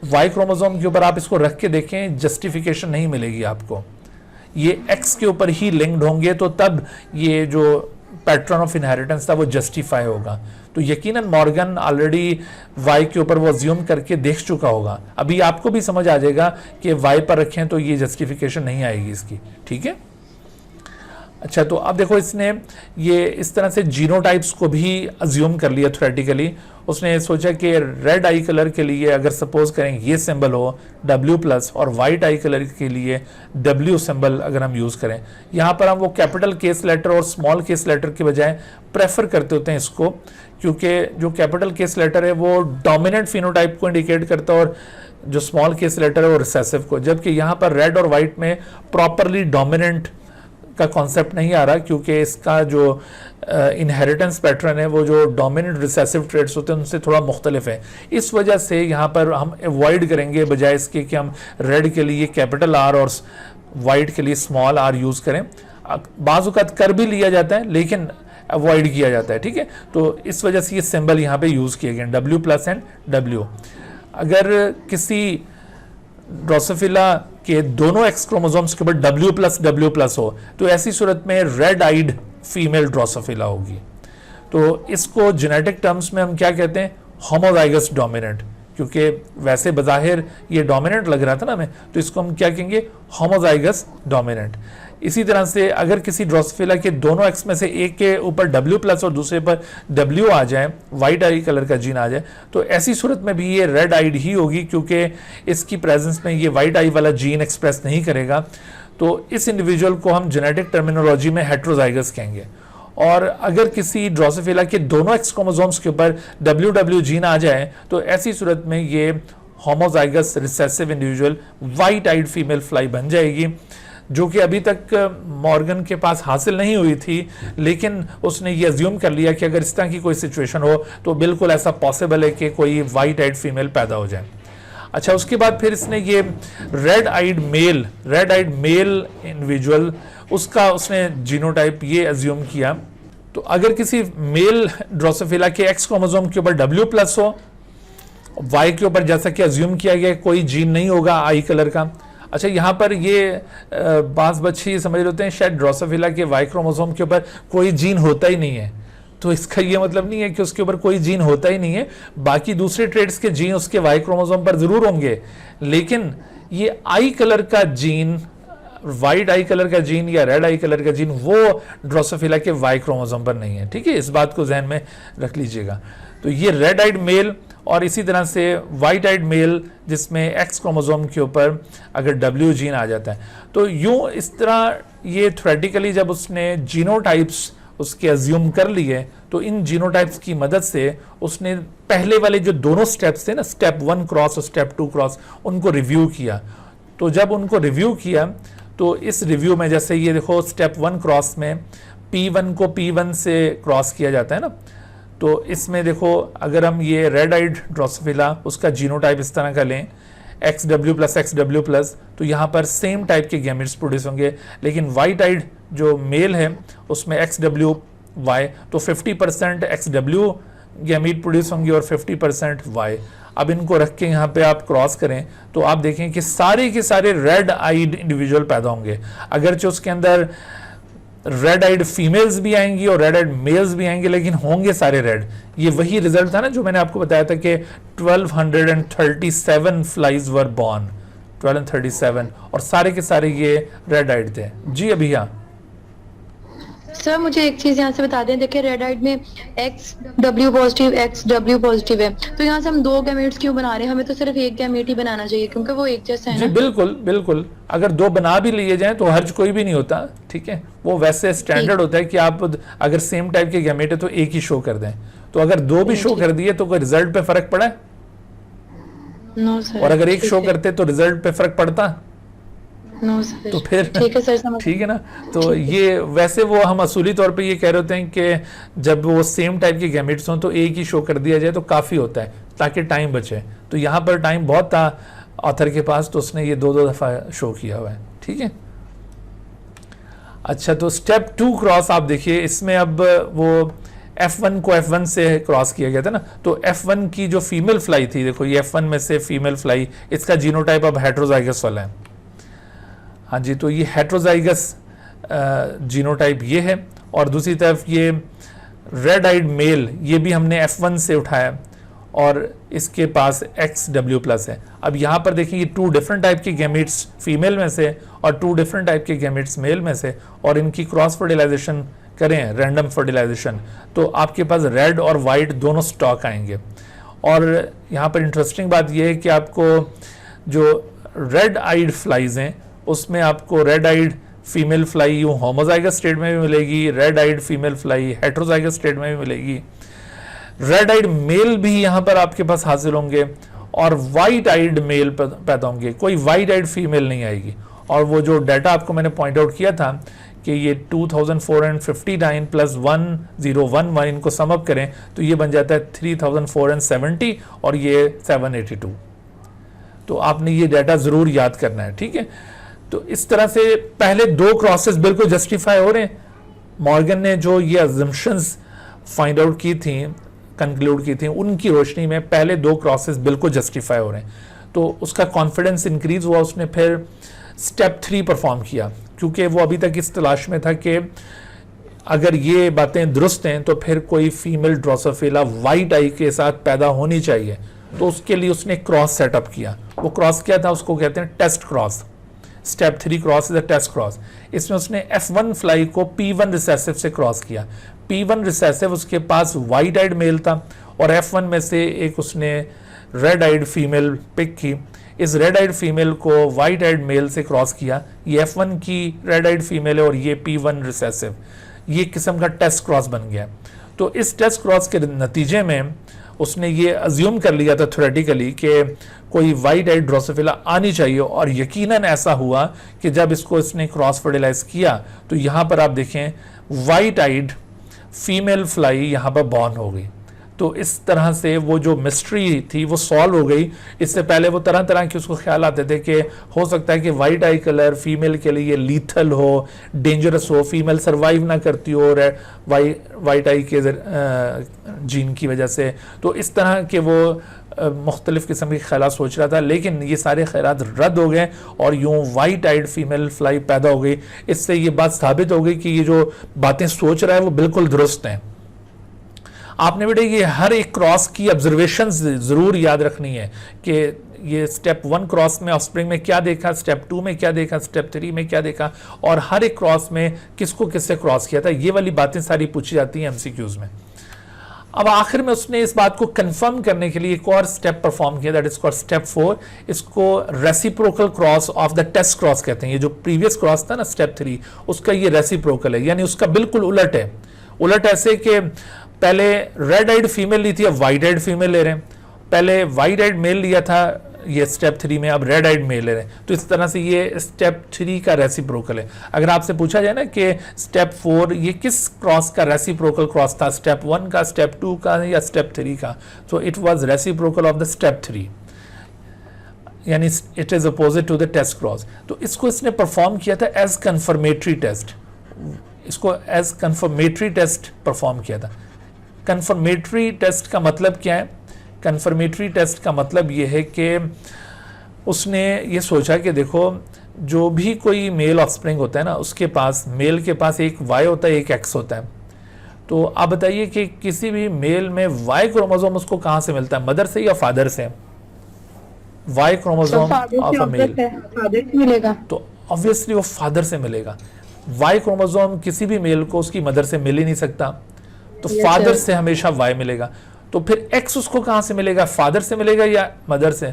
वाई क्रोमोसोम के ऊपर आप इसको रख के देखें, जस्टिफिकेशन नहीं मिलेगी आपको, ये एक्स के ऊपर ही लिंक्ड होंगे, तो तब ये जो पैटर्न ऑफ इनहेरिटेंस था वो जस्टिफाई होगा। तो यकीनन मॉर्गन ऑलरेडी वाई के ऊपर वो अज्यूम करके देख चुका होगा। अभी आपको भी समझ आ जाएगा कि वाई पर रखें तो ये जस्टिफिकेशन नहीं आएगी इसकी। ठीक है, अच्छा, तो अब देखो इसने ये इस तरह से जीनोटाइप्स को भी अज्यूम कर लिया थ्योरेटिकली, उसने सोचा कि रेड आई कलर के लिए अगर सपोज करें ये सिंबल हो W+ और वाइट आई कलर के लिए W सिंबल अगर हम यूज़ करें, यहाँ पर हम वो कैपिटल केस लेटर और स्मॉल केस लेटर के बजाय प्रेफर करते होते हैं इसको, क्योंकि जो कैपिटल केस लेटर है वो डोमिनेंट फिनोटाइप को इंडिकेट करता है और जो स्मॉल केस लेटर है वो रिसेसिव को, जबकि यहाँ पर रेड और वाइट में प्रॉपरली डोमिनेंट का कॉन्सेप्ट नहीं आ रहा, क्योंकि इसका जो इनहेरिटेंस पैटर्न है वो जो डोमिनेंट रिसेसिव ट्रेड्स होते हैं उनसे थोड़ा मुख्तलिफ है। इस वजह से यहाँ पर हम अवॉइड करेंगे बजाय इसके कि हम रेड के लिए कैपिटल R और वाइट के लिए स्मॉल r यूज़ करें। बाज़ औक़ात कर भी लिया जाता है लेकिन अवॉइड किया जाता है, ठीक है। तो इस वजह से ये सिंबल यहाँ पे यूज़ किए गए W+ एंड W। अगर किसी ड्रोसोफिला के दोनों एक्स क्रोमोसोम्स के ऊपर W+W+ हो तो ऐसी सूरत में रेड आइड फीमेल ड्रोसोफिला होगी। तो इसको जेनेटिक टर्म्स में हम क्या कहते हैं, होमोजाइगस डोमिनेंट, क्योंकि वैसे बज़ाहिर ये डोमिनेंट लग रहा था ना हमें, तो इसको हम क्या कहेंगे, होमोजाइगस डोमिनेंट। इसी तरह से अगर किसी ड्रोसोफिला के दोनों एक्स में से एक के ऊपर W+ और दूसरे पर W आ जाए, वाइट आई कलर का जीन आ जाए, तो ऐसी सूरत में भी ये रेड आइड ही होगी, क्योंकि इसकी प्रेजेंस में ये वाइट आई वाला जीन एक्सप्रेस नहीं करेगा। तो इस इंडिविजुअल को हम जेनेटिक टर्मिनोलॉजी में हेट्रोजाइगस कहेंगे। और अगर किसी ड्रोसोफिला के दोनों एक्स क्रोमोसोम्स के ऊपर WW जीन आ जाए तो ऐसी सूरत में ये homozygous recessive individual white eyed female fly बन जाएगी, जो कि अभी तक मॉर्गन के पास हासिल नहीं हुई थी, लेकिन उसने ये अज्यूम कर लिया कि अगर इस तरह की कोई सिचुएशन हो तो बिल्कुल ऐसा पॉसिबल है कि कोई वाइट आइड फीमेल पैदा हो जाए। अच्छा, उसके बाद फिर इसने ये रेड आइड मेल इंडिविजुअल, उसका उसने जीनोटाइप ये अज्यूम किया। तो अगर किसी मेल ड्रोसोफिला के एक्स क्रोमोसोम के ऊपर W+ हो, वाई के ऊपर जैसा कि अज्यूम किया गया कोई जीन नहीं होगा आई कलर का। अच्छा, यहाँ पर ये बास बच्चे समझ लेते हैं शायद ड्रोसोफिला के वाई क्रोमोसोम के ऊपर कोई जीन होता ही नहीं है, तो इसका ये मतलब नहीं है कि उसके ऊपर कोई जीन होता ही नहीं है, बाकी दूसरे ट्रेड्स के जीन उसके वाई क्रोमोसोम पर जरूर होंगे, लेकिन ये आई कलर का जीन, वाइट आई कलर का जीन या रेड आई कलर का जीन, वो ड्रोसोफिला के वाई क्रोमोसोम पर नहीं है, ठीक है। इस बात को जहन में रख लीजिएगा। तो ये रेड आइड मेल और इसी तरह से वाइट आइड मेल जिसमें एक्स क्रोमोसोम के ऊपर अगर W जीन आ जाता है, तो यूं इस तरह ये थ्योरेटिकली जब उसने जीनोटाइप्स उसके अज्यूम कर लिए, तो इन जीनोटाइप्स की मदद से उसने पहले वाले जो दोनों स्टेप्स थे ना, स्टेप 1 क्रॉस और स्टेप 2 क्रॉस, उनको रिव्यू किया। तो जब उनको रिव्यू किया तो इस रिव्यू में जैसे ये देखो स्टेप 1 क्रॉस में P1 को P1 से क्रॉस किया जाता है ना, तो इसमें देखो अगर हम ये रेड आइड ड्रोसोफिला उसका जीनोटाइप इस तरह का लें XW+XW+, तो यहाँ पर सेम टाइप के गैमेट्स प्रोड्यूस होंगे, लेकिन वाइट आइड जो मेल है उसमें XWY, तो 50% XW गैमेट प्रोड्यूस होंगे और 50% Y। अब इनको रख के यहाँ पे आप क्रॉस करें तो आप देखें कि सारे के सारे रेड आइड इंडिविजुअल पैदा होंगे, अगरचे उसके अंदर रेड आइड फीमेल्स भी आएंगी और रेड आइड मेल्स भी आएंगे, लेकिन होंगे सारे रेड। ये वही रिजल्ट था ना जो मैंने आपको बताया था कि 1237 फ्लाइज वर बॉर्न, 1237, और सारे के सारे ये रेड आइड थे। जी अभी हाँ सर, मुझे एक चीज यहाँ से बता दें, देखिए रेड आइड में XW पॉजिटिव है, तो यहाँ से हम 2 गैमेट्स क्यों बना रहे हैं? हमें तो सिर्फ एक गैमेट ही बनाना चाहिए, क्योंकि वो एक जैसा है जी। ना। बिल्कुल बिल्कुल, अगर 2 बना भी लिए जाएं तो हर्ज कोई भी नहीं होता, ठीक है। वो वैसे स्टैंडर्ड होता है कि आप अगर सेम टाइप के गैमेट है तो एक ही शो कर दें, तो अगर 2 भी शो कर दिए तो कोई रिजल्ट पे फर्क पड़ा है? No sir. और अगर एक शो करते तो रिजल्ट पे फर्क पड़ता? No sir. तो फिर ठीक है सर, समझ। ठीक है ना। तो ये वैसे वो हम असूली तौर पे ये कह रहे होते हैं कि जब वो सेम टाइप के गैमेट्स हों तो एक ही शो कर दिया जाए तो काफ़ी होता है ताकि टाइम बचे। तो यहाँ पर टाइम बहुत था ऑथर के पास, तो उसने ये 2 दफ़ा शो किया हुआ है, ठीक है। अच्छा, तो स्टेप 2 क्रॉस आप देखिए, इसमें अब वो F1 को F1 से क्रॉस किया गया था ना, तो F1 की जो फीमेल फ्लाई थी, देखो ये F1 में से फीमेल फ्लाई, इसका जीनोटाइप अब हेट्रोजाइगस वाला है। हाँ जी, तो ये हेट्रोजाइगस जीनोटाइप ये है, और दूसरी तरफ ये रेड आइड मेल, ये भी हमने F1 से उठाया और इसके पास XW+ है। अब यहाँ पर देखिए ये 2 डिफरेंट टाइप के गैमेट्स फीमेल में से और 2 डिफरेंट टाइप के गैमेट्स मेल में से, और इनकी क्रॉस फर्टिलाइजेशन करें, रैंडम फर्टिलाइजेशन, तो आपके पास रेड और वाइट दोनों स्टॉक आएंगे। और यहाँ पर इंटरेस्टिंग बात यह है कि आपको जो रेड आइड फ्लाइज हैं उसमें आपको रेड आइड फीमेल फ्लाई यूँ होमोजाइगस स्टेट में भी मिलेगी, red eyed female fly heterozygous state में भी मिलेगी, रेड आइड मेल भी यहाँ पर आपके पास हासिल होंगे और वाइट आइड मेल पैदा होंगे, कोई वाइट आइड फीमेल नहीं आएगी। और वो जो डाटा आपको मैंने पॉइंट आउट किया था कि ये 2459 प्लस 1011 इनको सम अप करें तो ये बन जाता है 3470 और ये 782। तो आपने ये डाटा जरूर याद करना है, ठीक है। तो इस तरह से पहले दो क्रॉसेस बिल्कुल जस्टिफाई हो रहे हैं। मॉर्गन ने जो ये अजम्पशंस फाइंड आउट की थी, कंक्लूड की थी, उनकी रोशनी में पहले दो क्रॉसेस बिल्कुल जस्टिफाई हो रहे हैं। तो उसका कॉन्फिडेंस इंक्रीज हुआ, उसने फिर स्टेप 3 परफॉर्म किया, क्योंकि वो अभी तक इस तलाश में था कि अगर ये बातें दुरुस्त हैं तो फिर कोई फीमेल ड्रोसोफिला वाइट आई के साथ पैदा होनी चाहिए। तो उसके लिए उसने क्रॉस सेटअप किया। वो क्रॉस क्या था, उसको कहते हैं test cross. Step 3 cross is a test cross. इसमें उसने F1 फ्लाई को P1 रिसेसिव से क्रॉस किया। P1 रिसेसिव उसके पास वाइट आइड मेल था और F1 में से एक उसने रेड आइड फीमेल पिक की। इस रेड आइड फीमेल को वाइट आइड मेल से क्रॉस किया। ये F1 की रेड आइड फीमेल है और ये P1 रिसेसिव। ये किस्म का टेस्ट क्रॉस बन गया। तो इस टेस्ट क्रॉस के नतीजे में उसने ये अज्यूम कर लिया था थ्योरेटिकली कि कोई वाइट आइड ड्रोसोफिला आनी चाहिए, और यकीनन ऐसा हुआ कि जब इसको इसने क्रॉस फर्टिलाइज किया तो यहाँ पर आप देखें वाइट आइड फीमेल फ्लाई यहाँ पर बॉर्न हो गई। तो इस तरह से वो जो मिस्ट्री थी वो सॉल्व हो गई। इससे पहले वो तरह तरह के उसको ख्याल आते थे कि हो सकता है कि वाइट आई कलर फीमेल के लिए लीथल हो, डेंजरस हो, फीमेल सर्वाइव ना करती हो वाइट आई के जीन की वजह से। तो इस तरह के वो मुख्तलिफ किस्म के ख्याल सोच रहा था, लेकिन ये सारे ख्यालात रद्द हो गए और यूँ वाइट आइड फीमेल फ्लाई पैदा हो गई। इससे ये बात साबित हो गई कि ये जो बातें सोच रहा है वो बिल्कुल दुरुस्त हैं। आपने बेटे ये हर एक क्रॉस की ऑब्जर्वेशन जरूर याद रखनी है कि ये स्टेप 1 क्रॉस में ऑफस्प्रिंग में क्या देखा, स्टेप 2 में क्या देखा, स्टेप 3 में क्या देखा, और हर एक क्रॉस में किसको किससे क्रॉस किया था। ये वाली बातें सारी पूछी जाती हैं एमसीक्यूज में। अब आखिर में उसने इस बात को कंफर्म करने के लिए एक और स्टेप परफॉर्म किया, दैट इज कॉल्ड स्टेप 4। इसको reciprocal cross of the test cross कहते हैं। ये जो प्रीवियस क्रॉस था ना स्टेप 3, उसका ये रेसिप्रोकल है, यानी उसका बिल्कुल उलट है। उलट ऐसे कि पहले रेड आइड फीमेल ली थी, अब वाइट आइड फीमेल ले रहे हैं। पहले वाइट आइड मेल लिया था ये स्टेप 3 में, अब रेड आइड मेल ले रहे हैं। तो इस तरह से ये स्टेप 3 का रेसिप्रोकल है। अगर आपसे पूछा जाए ना कि स्टेप 4 ये किस क्रॉस का रेसिप्रोकल क्रॉस था, स्टेप 1 का, स्टेप 2 का या स्टेप 3 का, तो it was reciprocal of the step 3, यानी it is opposite to the test cross. तो इसको इसने परफॉर्म किया था एज कंफर्मेटरी टेस्ट। इसको एज कंफर्मेटरी टेस्ट परफॉर्म किया था। कंफर्मेटरी टेस्ट का मतलब क्या है? कंफर्मेटरी टेस्ट का मतलब ये है कि उसने ये सोचा कि देखो जो भी कोई मेल ऑफस्प्रिंग होता है ना, उसके पास मेल के पास एक वाई होता है, एक एक्स होता है। तो आप बताइए कि किसी भी मेल में वाई क्रोमोसोम उसको कहाँ से मिलता है, मदर से या फादर से? Y chromosome of a male मिलेगा, तो ऑब्वियसली वो फादर से मिलेगा। वाई क्रोमोसोम किसी भी मेल को उसकी मदर से मिल ही नहीं सकता, तो फादर से हमेशा वाई मिलेगा। तो फिर एक्स उसको कहां से मिलेगा, फादर से मिलेगा या मदर से?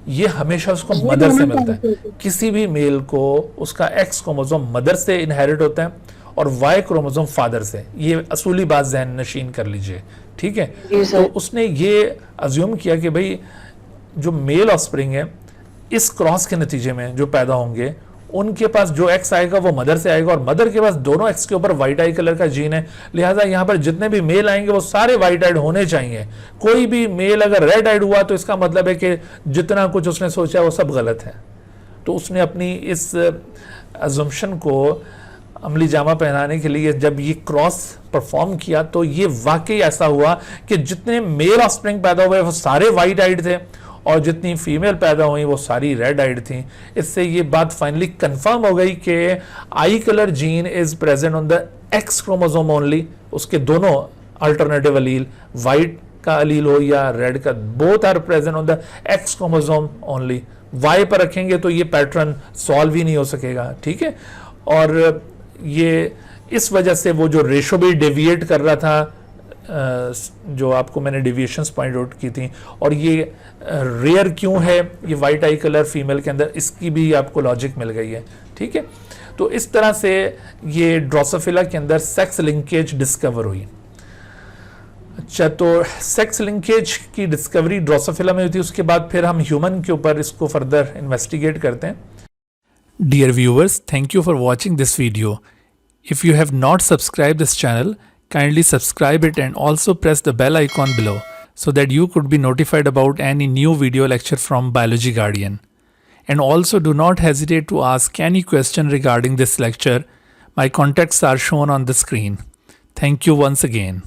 ये हमेशा उसको मदर से मिलता है। किसी भी मेल को उसका एक्स क्रोमोसोम मदर से इनहेरिट होता है और वाई क्रोमोसोम फादर से। ये असूली बात ज़हन नशीन कर लीजिए, ठीक है। तो उसने ये अज्यूम किया कि भाई जो मेल ऑफस्प्रिंग है इस क्रॉस के नतीजे में जो पैदा होंगे उनके पास जो एक्स आएगा वो मदर से आएगा, और मदर के पास दोनों एक्स के ऊपर वाइट आई कलर का जीन है। लिहाजा यहाँ पर जितने भी मेल आएंगे वो सारे वाइट आइड होने चाहिए। कोई भी मेल अगर रेड आइड हुआ तो इसका मतलब है कि जितना कुछ उसने सोचा वो सब गलत है। तो उसने अपनी इस अजम्पशन को अमली जामा पहनाने के लिए जब ये क्रॉस परफॉर्म किया तो ये वाकई ऐसा हुआ कि जितने मेल ऑफस्प्रिंग पैदा हुए वो सारे वाइट आइड थे और जितनी फीमेल पैदा हुई वो सारी रेड आइड थी। इससे ये बात फाइनली कंफर्म हो गई कि आई colour gene is present on the X chromosome only. उसके दोनों अल्टरनेटिव अलील, वाइट का अलील हो या रेड का, both are present on the X chromosome only. Y पर रखेंगे तो ये पैटर्न सॉल्व ही नहीं हो सकेगा, ठीक है। और ये इस वजह से वो जो रेशो भी डेविएट कर रहा था जो आपको मैंने डेविएशंस पॉइंट आउट की थी, और ये रेयर क्यों है ये वाइट आई कलर फीमेल के अंदर, इसकी भी आपको लॉजिक मिल गई है। ठीक है, तो इस तरह से ये ड्रोसोफिला के अंदर सेक्स लिंकेज डिस्कवर हुई। अच्छा, तो सेक्स लिंकेज की डिस्कवरी ड्रोसोफिला में हुई थी, उसके बाद फिर हम ह्यूमन के ऊपर इसको फर्दर इन्वेस्टिगेट करते हैं। Dear viewers, thank you for watching this video. If you have not subscribed this channel, kindly subscribe it and also press the bell icon below so that you could be notified about any new video lecture from Biology Guardian. And also do not hesitate to ask any question regarding this lecture. My contacts are shown on the screen. Thank you once again.